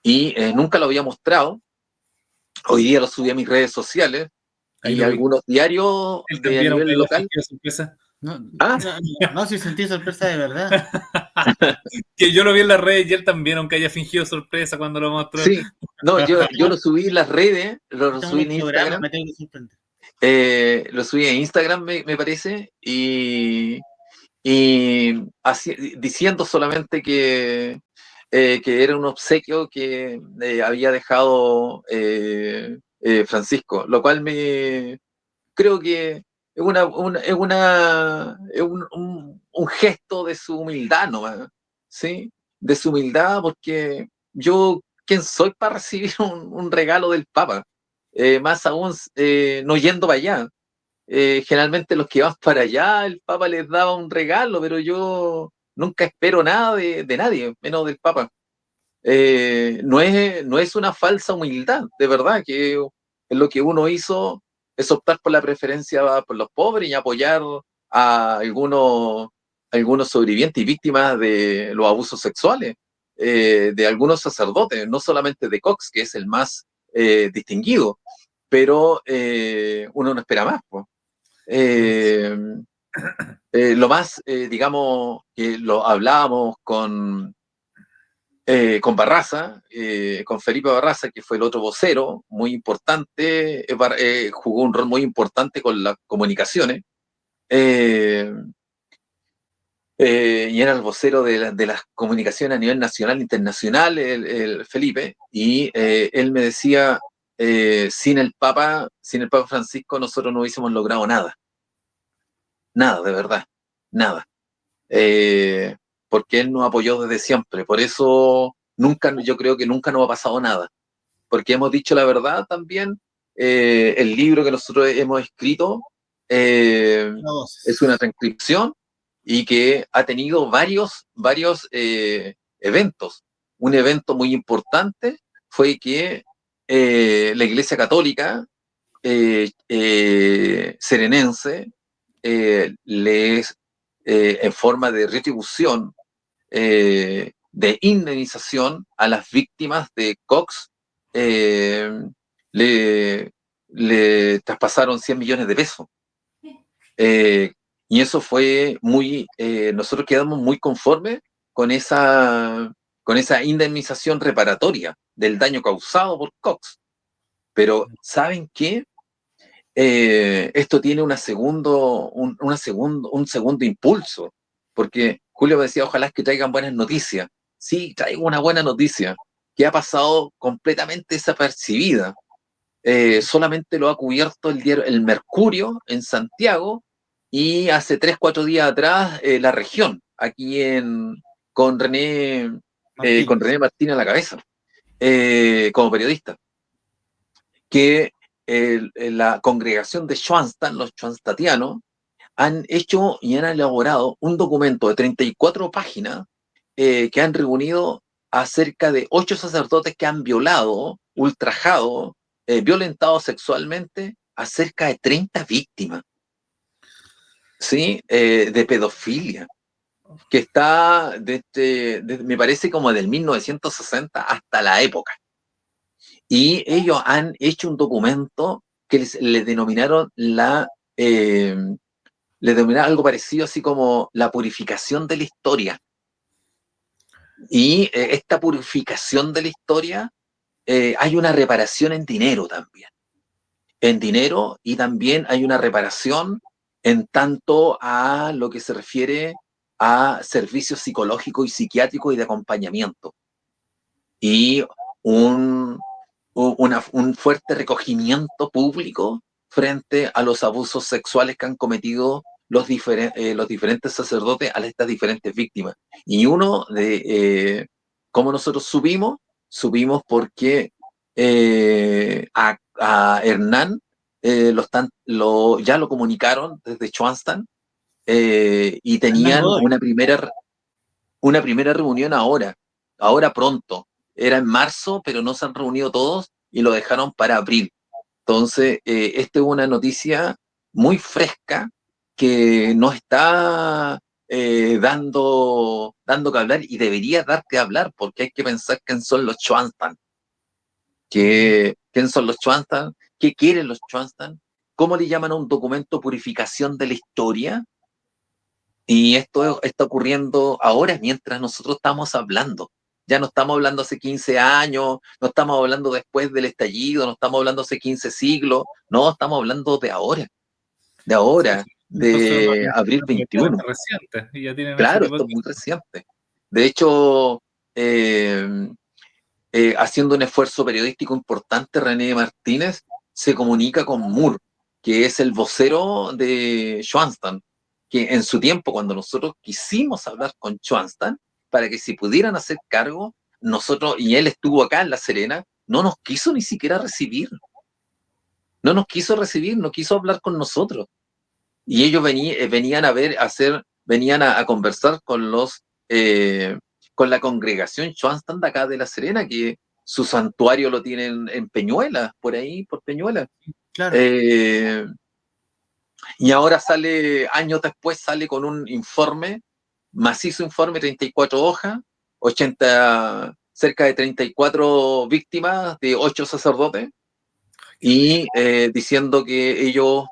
y nunca lo había mostrado. Hoy día lo subí a mis redes sociales Ahí y lo vi. algunos diarios Él de a también, aunque nivel haya local. fingido sorpresa. No, si sentí sorpresa de verdad. Que yo lo vi en las redes y él también, aunque haya fingido sorpresa cuando lo mostró. Sí, no, yo lo subí en las redes, lo Estamos subí en en un programa, Instagram, me tengo que sorprender. lo subí en Instagram me parece, y diciendo solamente que era un obsequio que había dejado Francisco, lo cual creo que es un gesto de su humildad nomás, ¿sí? De su humildad, porque yo, ¿quién soy para recibir un regalo del Papa? Más aún, no yendo para allá. Generalmente los que van para allá, el Papa les daba un regalo, pero yo nunca espero nada de nadie, menos del Papa. No es una falsa humildad, de verdad, que lo que uno hizo es optar por la preferencia por los pobres y apoyar a algunos sobrevivientes y víctimas de los abusos sexuales de algunos sacerdotes, no solamente de Cox, que es el más distinguido, pero uno no espera más, pues. Lo más, digamos, que lo hablábamos con Barraza, con Felipe Barraza, que fue el otro vocero, muy importante, jugó un rol muy importante con las comunicaciones, eh, y era el vocero de las comunicaciones a nivel nacional e internacional, el Felipe, y él me decía, sin el Papa Francisco nosotros no hubiésemos logrado nada, nada, de verdad, nada. eh, Porque él nos apoyó desde siempre. Por eso yo creo que nunca nos ha pasado nada, porque hemos dicho la verdad también. El libro que nosotros hemos escrito eh, es una transcripción y que ha tenido varios eventos. Un evento muy importante fue que la Iglesia Católica serenense les en forma de retribución, de indemnización a las víctimas de Cox, eh, le, le traspasaron 100 millones de pesos. Y eso fue nosotros quedamos muy conformes con esa indemnización reparatoria del daño causado por Cox. Pero, ¿saben qué? Esto tiene un segundo impulso, porque Julio me decía, ojalá que traigan buenas noticias. Sí, traigo una buena noticia, que ha pasado completamente desapercibida. Solamente lo ha cubierto el diario El Mercurio en Santiago y hace 3, 4 días atrás La Región, aquí con René Martín a la cabeza, como periodista, que la congregación de Schoenstatt, los schoenstattianos, han hecho y han elaborado un documento de 34 páginas que han reunido a cerca de 8 sacerdotes que han violado, ultrajado, violentado sexualmente a cerca de 30 víctimas, ¿sí? De pedofilia, que está me parece como del 1960 hasta la época. Y ellos han hecho un documento que les denominaron le denominaron algo parecido así como la purificación de la historia. Y esta purificación de la historia, hay una reparación en dinero también. En dinero, y también hay una reparación en tanto a lo que se refiere a servicios psicológicos y psiquiátricos y de acompañamiento. Y un, un fuerte recogimiento público frente a los abusos sexuales que han cometido los diferentes sacerdotes a estas diferentes víctimas. Y uno ¿Cómo nosotros subimos? Subimos porque a Hernán ya lo comunicaron desde Chuanstán y Hernán tenían Godoy. una primera reunión ahora pronto. Era en marzo, pero no se han reunido todos y lo dejaron para abril. Entonces, esta es una noticia muy fresca que no está dando que hablar y debería dar que hablar porque hay que pensar quién son los Chuanstán, quién son los Chuanstán, qué quieren los Chuanstán, cómo le llaman a un documento purificación de la historia. Y esto está ocurriendo ahora mientras nosotros estamos hablando. Ya no estamos hablando hace 15 años, no estamos hablando después del estallido, no estamos hablando hace 15 siglos, no, estamos hablando Entonces, de abril relativamente 21. reciente y ya tienen ese Claro, tipo de esto es muy cosas. reciente. De hecho, haciendo un esfuerzo periodístico importante, René Martínez se comunica con Moore, que es el vocero de Schwanstan, que en su tiempo, cuando nosotros quisimos hablar con Schwanstan, para que se pudieran hacer cargo, nosotros, y él estuvo acá en La Serena, no nos quiso ni siquiera recibir, no nos quiso recibir, no quiso hablar con nosotros. Y ellos venían venían a conversar con la congregación Schwanstan de acá de La Serena, que su santuario lo tienen en Peñuela, por ahí, por Peñuela. Claro. Y ahora años después sale con un informe, macizo informe, 34 hojas, cerca de 34 víctimas de 8 sacerdotes, y diciendo que ellos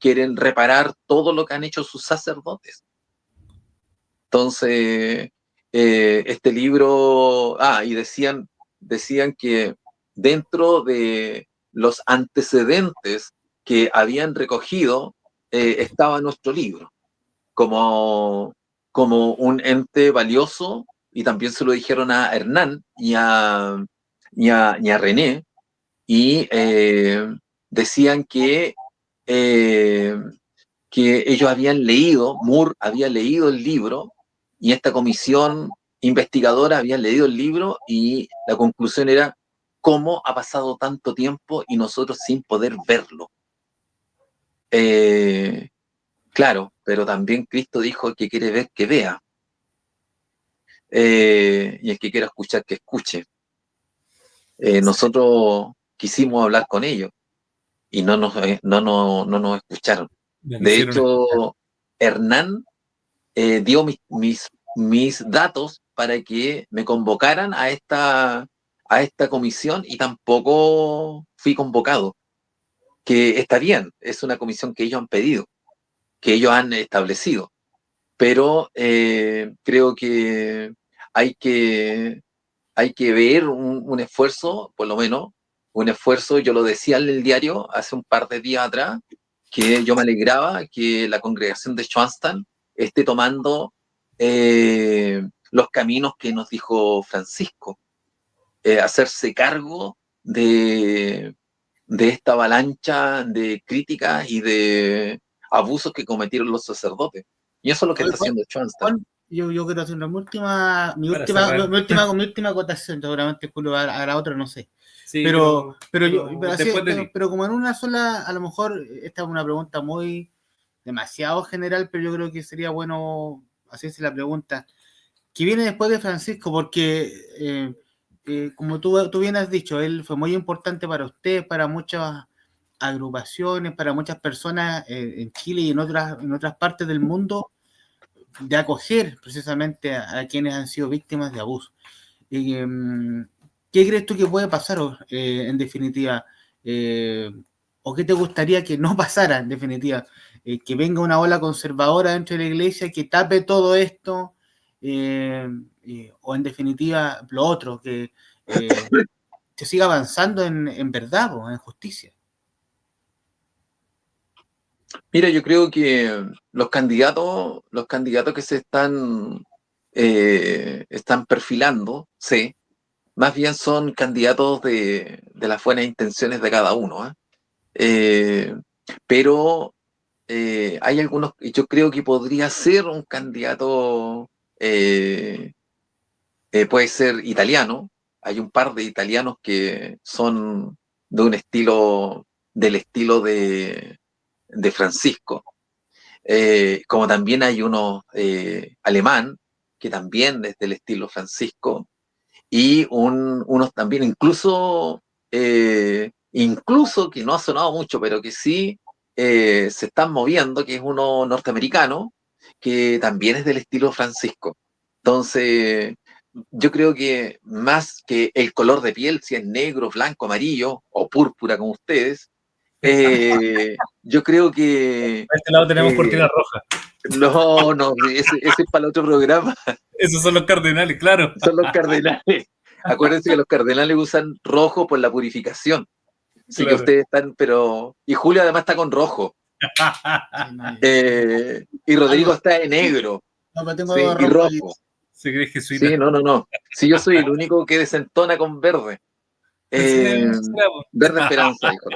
quieren reparar todo lo que han hecho sus sacerdotes. Entonces, este libro, y decían que dentro de los antecedentes que habían recogido estaba nuestro libro, como, como un ente valioso, y también se lo dijeron a Hernán y a René, y decían eh, que ellos habían leído, Moore había leído el libro, y esta comisión investigadora había leído el libro, y la conclusión era: ¿cómo ha pasado tanto tiempo y nosotros sin poder verlo? Claro, pero también Cristo dijo: que quiere ver, que vea, y el que quiera escuchar, que escuche. Nosotros quisimos hablar con ellos y no nos escucharon. Me De quisieron escuchar. hecho, Hernán dio mis datos para que me convocaran a esta comisión, y tampoco fui convocado. Que está bien, es una comisión que ellos han pedido, que ellos han establecido, pero creo que hay que, hay que ver un esfuerzo, por lo menos, un esfuerzo. Yo lo decía en el diario hace un par de días atrás, que yo me alegraba que la congregación de Schwanstan esté tomando los caminos que nos dijo Francisco, hacerse cargo de esta avalancha de críticas y de abusos que cometieron los sacerdotes. Y eso es lo que Oye, está haciendo Schwanstan. Juan, yo quiero hacer Para cerrar. mi última acotación. Seguramente Julio hará otra, no sé. Sí, Pero como en una sola, a lo mejor esta es una pregunta demasiado general, pero yo creo que sería bueno hacerse la pregunta: ¿qué viene después de Francisco? Porque, como tú bien has dicho, él fue muy importante para usted, para muchas agrupaciones, para muchas personas en Chile y en otras partes del mundo, de acoger precisamente a quienes han sido víctimas de abuso. Eh, ¿Qué crees tú que puede pasar en definitiva? ¿O qué te gustaría que no pasara en definitiva? Que venga una ola conservadora dentro de la iglesia que tape todo esto, o en definitiva lo otro, que se siga avanzando en verdad o en justicia. Mira, yo creo que los candidatos que se están perfilando, sí, más bien son candidatos de las buenas intenciones de cada uno, ¿eh? Eh, pero hay yo creo que podría ser un candidato puede ser italiano. Hay un par de italianos que son de un estilo, del estilo de Francisco. Como también hay uno alemán, que también es del estilo Francisco, y unos también, incluso que no ha sonado mucho, pero que sí se están moviendo, que es uno norteamericano, que también es del estilo Francisco. Entonces, yo creo que más que el color de piel, si es negro, blanco, amarillo o púrpura como ustedes, yo creo que A este lado tenemos eh, cortina roja. no, ese es para el otro programa. Esos son los cardenales, claro. Son los cardenales. Acuérdense que los cardenales usan rojo por la purificación. Así que Claro. ustedes están, pero... Y Julio además está con rojo. Y Rodrigo está de negro. No, pero tengo Sí, y rojo. Se cree jesuita. Sí, no. Sí, yo soy el único que desentona con verde. Verde esperanza, dijo.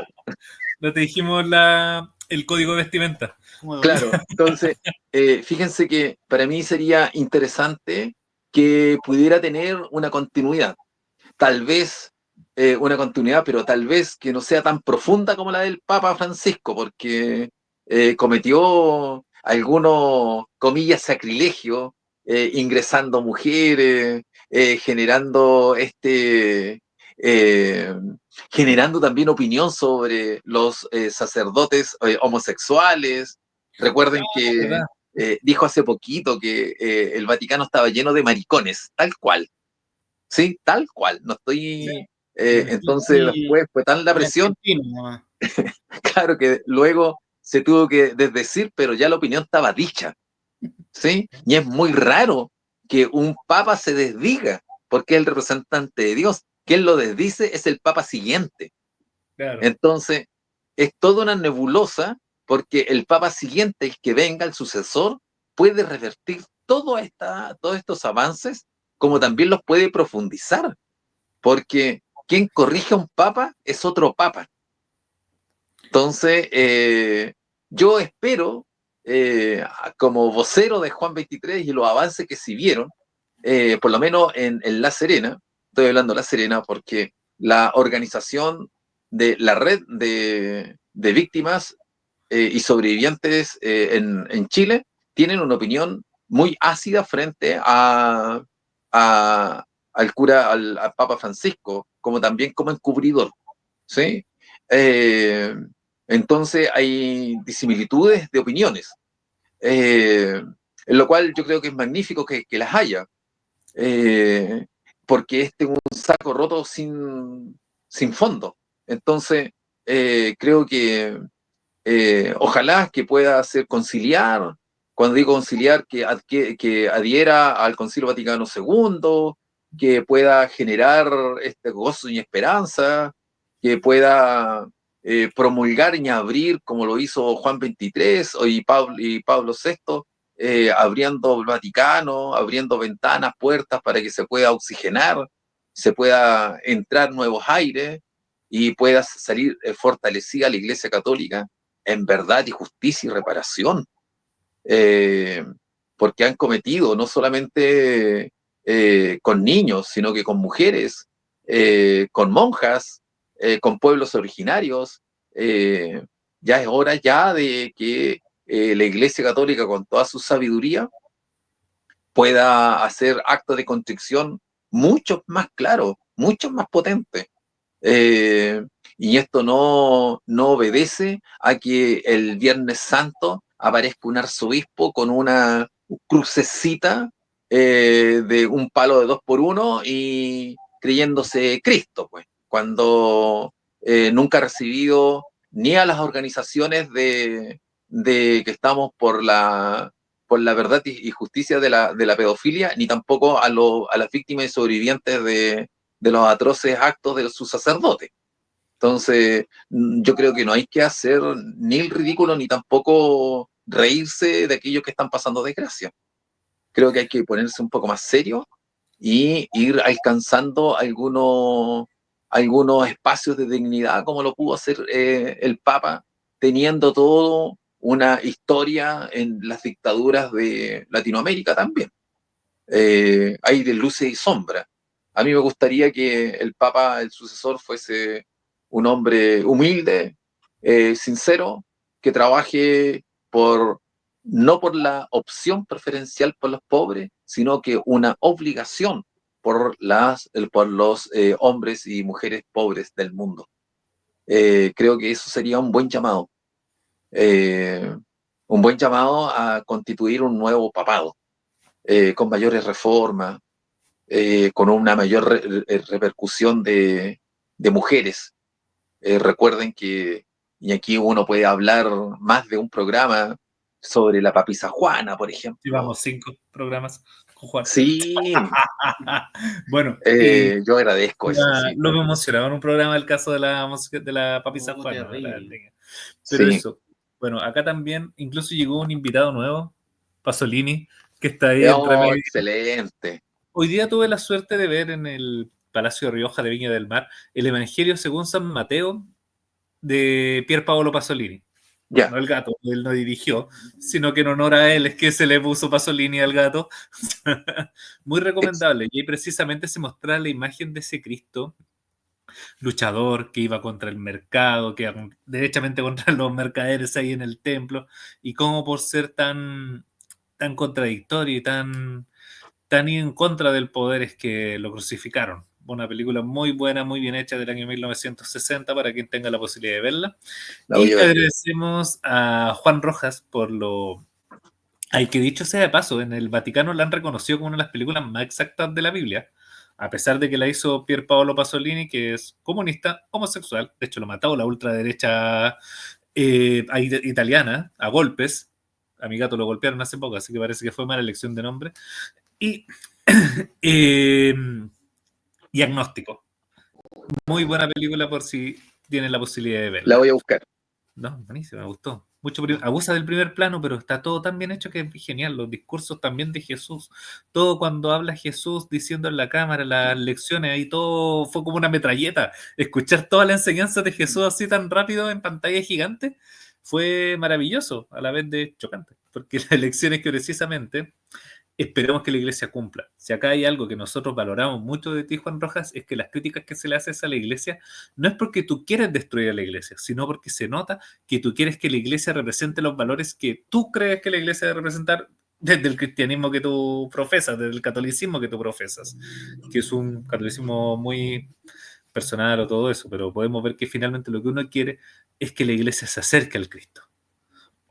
No te dijimos el código de vestimenta. Claro, entonces, fíjense que para mí sería interesante que pudiera tener una continuidad. Tal vez una continuidad, pero tal vez que no sea tan profunda como la del Papa Francisco, porque cometió algunos, comillas, sacrilegios, ingresando mujeres, generando eh, generando también opinión sobre los sacerdotes homosexuales. Recuerden que ¿Verdad? dijo hace poquito que el Vaticano estaba lleno de maricones, tal cual. Sí, tal cual. No estoy. Entonces, después fue tan la presión, claro que luego se tuvo que desdecir, pero ya la opinión estaba dicha. ¿Sí? Y es muy raro que un papa se desdiga, porque es el representante de Dios. Quien lo desdice es el papa siguiente. Claro. Entonces, es toda una nebulosa, porque el papa siguiente, el que venga, el sucesor, puede revertir todos estos avances, como también los puede profundizar, porque quien corrige a un papa es otro papa. Entonces, yo espero, como vocero de Juan 23 y los avances que se vieron, por lo menos en La Serena, estoy hablando de La Serena porque la organización de la red de víctimas y sobrevivientes en Chile tienen una opinión muy ácida frente al Papa Francisco, como también como encubridor, ¿sí? Eh, entonces hay disimilitudes de opiniones, en lo cual yo creo que es magnífico que las haya, eh, porque este es un saco roto sin fondo. Entonces, creo que ojalá que pueda hacer conciliar, cuando digo conciliar, que adhiera al Concilio Vaticano II, que pueda generar este gozo y esperanza, que pueda promulgar y abrir, como lo hizo Juan XXIII y Pablo VI, abriendo el Vaticano, abriendo ventanas, puertas para que se pueda oxigenar, se pueda entrar nuevos aires y pueda salir fortalecida la Iglesia Católica en verdad y justicia y reparación, eh, porque han cometido no solamente con niños, sino que con mujeres, con monjas, con pueblos originarios. eh, ya es hora ya de que la Iglesia Católica, con toda su sabiduría, pueda hacer actos de contrición mucho más claros, mucho más potentes. Eh, y esto no obedece a que el Viernes Santo aparezca un arzobispo con una crucecita de un palo de 2x1 y creyéndose Cristo, pues, cuando nunca ha recibido ni a las organizaciones de que estamos por la verdad y justicia de la pedofilia, ni tampoco a las víctimas y sobrevivientes de los atroces actos de sus sacerdotes. Entonces, yo creo que no hay que hacer ni el ridículo ni tampoco reírse de aquellos que están pasando desgracia. Creo que hay que ponerse un poco más serio y ir alcanzando algunos espacios de dignidad, como lo pudo hacer el Papa, teniendo todo una historia en las dictaduras de Latinoamérica también. hay de luces y sombras. A mí me gustaría que el Papa, el sucesor, fuese un hombre humilde, sincero, que trabaje no por la opción preferencial por los pobres, sino que una obligación por los hombres y mujeres pobres del mundo. Creo que eso sería eh, un buen llamado a constituir un nuevo papado, con mayores reformas, con una mayor repercusión de mujeres. Recuerden que, y aquí uno puede hablar más de un programa sobre la papisa Juana, por ejemplo. Llevamos 5 programas con Juan. Sí. Bueno, yo agradezco eso. Sí. Lo me emocionaba en un programa el caso de la papisa Juana. Pero Sí. eso, bueno, acá también incluso llegó un invitado nuevo, Pasolini, que está ahí entre medio. Excelente. Hoy día tuve la suerte de ver en el Palacio de Rioja de Viña del Mar el Evangelio según San Mateo de Pier Paolo Pasolini. Ya. No el gato, él no dirigió, sino que en honor a él es que se le puso Pasolini al gato. Muy recomendable. Y ahí precisamente se mostraba la imagen de ese Cristo luchador que iba contra el mercado, que iba derechamente contra los mercaderes ahí en el templo, y cómo por ser tan contradictorio y tan en contra del poder es que lo crucificaron. Una película muy buena, muy bien hecha del año 1960 para quien tenga la posibilidad de verla. Y agradecemos a Juan Rojas por lo... Hay que dicho sea de paso, en el Vaticano la han reconocido como una de las películas más exactas de la Biblia, a pesar de que la hizo Pier Paolo Pasolini, que es comunista, homosexual, de hecho lo mató la ultraderecha italiana a golpes. A mi gato lo golpearon hace poco, así que parece que fue mala elección de nombre. Y y Agnóstico. Muy buena película por si tienen la posibilidad de verla. La voy a buscar. No, buenísimo, me gustó. Abusa del primer plano, pero está todo tan bien hecho que es genial. Los discursos también de Jesús. Todo cuando habla Jesús diciendo en la cámara las lecciones, ahí todo fue como una metralleta. Escuchar toda la enseñanza de Jesús así tan rápido en pantalla gigante fue maravilloso, a la vez de chocante. Porque las lecciones que precisamente esperemos que la iglesia cumpla. Si acá hay algo que nosotros valoramos mucho de ti, Juan Rojas, es que las críticas que se le haces a la iglesia no es porque tú quieres destruir a la iglesia, sino porque se nota que tú quieres que la iglesia represente los valores que tú crees que la iglesia debe representar desde el cristianismo que tú profesas, desde el catolicismo que tú profesas, que es un catolicismo muy personal o todo eso, pero podemos ver que finalmente lo que uno quiere es que la iglesia se acerque al Cristo.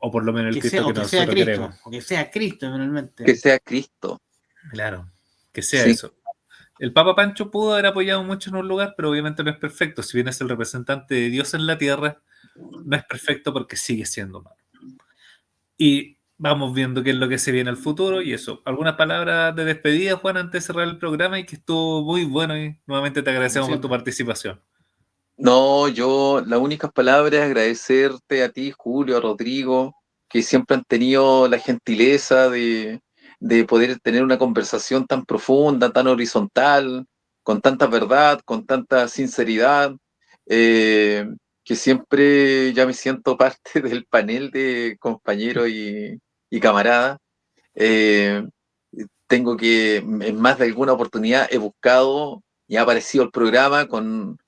O por lo menos el Cristo que nosotros queremos. O que sea Cristo, finalmente. Que sea Cristo. Claro, que sea eso. El Papa Pancho pudo haber apoyado mucho en un lugar, pero obviamente no es perfecto. Si bien es el representante de Dios en la tierra, no es perfecto porque sigue siendo humano. Y vamos viendo qué es lo que se viene al futuro y eso. ¿Algunas palabras de despedida, Juan, antes de cerrar el programa? Y que estuvo muy bueno y nuevamente te agradecemos por tu participación. No, yo las únicas palabras, agradecerte a ti, Julio, a Rodrigo, que siempre han tenido la gentileza de poder tener una conversación tan profunda, tan horizontal, con tanta verdad, con tanta sinceridad, que siempre ya me siento parte del panel de compañeros y camaradas. Tengo que, en más de alguna oportunidad, he buscado y ha aparecido el programa con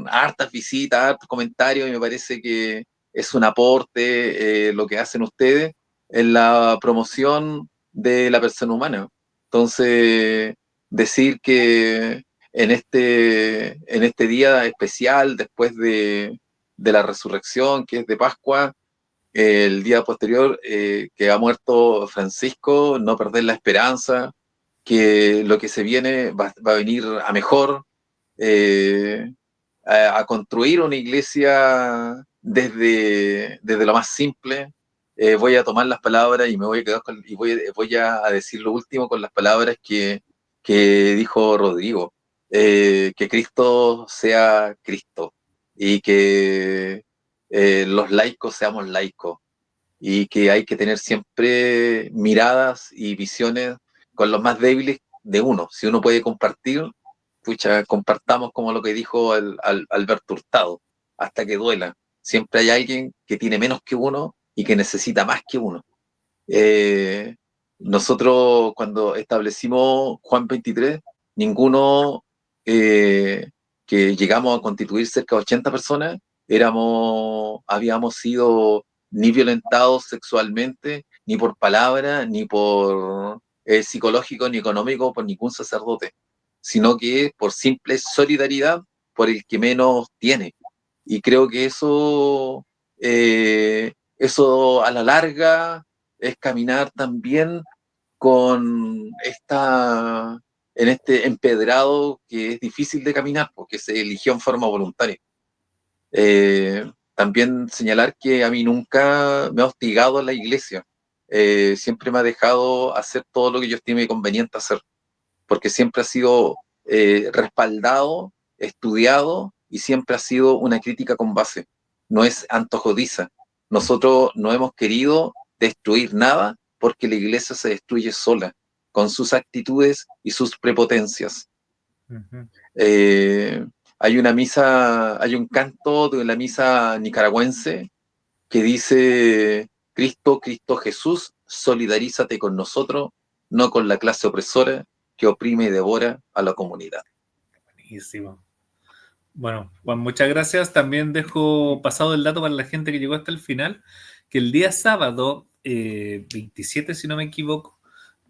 hartas visitas, hartos comentarios, y me parece que es un aporte lo que hacen ustedes en la promoción de la persona humana. Entonces, decir que en este día especial, después de la resurrección, que es de Pascua, el día posterior que ha muerto Francisco, no perder la esperanza, que lo que se viene va a venir a mejor, a construir una iglesia desde lo más simple. Voy a tomar las palabras y me voy a quedar y voy a decir lo último con las palabras que dijo Rodrigo. Que Cristo sea Cristo y que los laicos seamos laicos y que hay que tener siempre miradas y visiones con los más débiles de uno. Si uno puede compartir, pucha, compartamos, como lo que dijo Alberto Hurtado, hasta que duela. Siempre hay alguien que tiene menos que uno y que necesita más que uno. Nosotros cuando establecimos Juan 23, ninguno que llegamos a constituir cerca de 80 personas, habíamos sido ni violentados sexualmente, ni por palabra, ni por psicológico, ni económico, por ningún sacerdote, sino que por simple solidaridad por el que menos tiene. Y creo que eso a la larga es caminar también en este empedrado que es difícil de caminar porque se eligió en forma voluntaria. También señalar que a mí nunca me ha hostigado la iglesia, siempre me ha dejado hacer todo lo que yo estime conveniente hacer, porque siempre ha sido respaldado, estudiado y siempre ha sido una crítica con base, no es antojadiza. Nosotros no hemos querido destruir nada porque la iglesia se destruye sola, con sus actitudes y sus prepotencias. Uh-huh. Hay un canto de la misa nicaragüense que dice: Cristo, Cristo Jesús, solidarízate con nosotros, no con la clase opresora que oprime y devora a la comunidad. Buenísimo. Bueno, Juan, muchas gracias. También dejo pasado el dato para la gente que llegó hasta el final, que el día sábado, 27, si no me equivoco,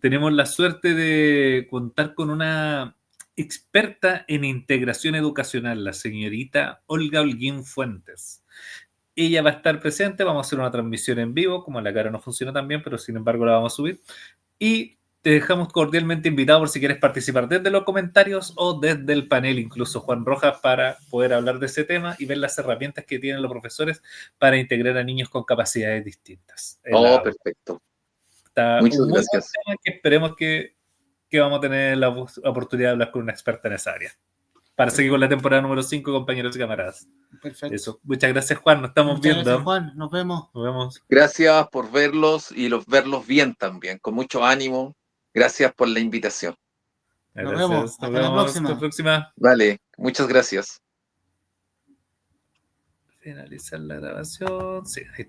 tenemos la suerte de contar con una experta en integración educacional, la señorita Olga Holguín Fuentes. Ella va a estar presente, vamos a hacer una transmisión en vivo, como la cara no funciona tan bien, pero sin embargo la vamos a subir. Y te dejamos cordialmente invitado por si quieres participar desde los comentarios o desde el panel, incluso Juan Rojas, para poder hablar de ese tema y ver las herramientas que tienen los profesores para integrar a niños con capacidades distintas. Perfecto. Está muchas gracias. Tema que esperemos que vamos a tener la oportunidad de hablar con una experta en esa área. Para seguir con la temporada número 5, compañeros y camaradas. Perfecto. Eso. Muchas gracias, Juan. Nos estamos viendo. Gracias, Juan. Nos vemos. Nos vemos. Gracias por verlos y verlos bien también, con mucho ánimo. Gracias por la invitación. Nos vemos. Hasta la próxima. Vale, muchas gracias. Finalizar la grabación. Sí, ahí está.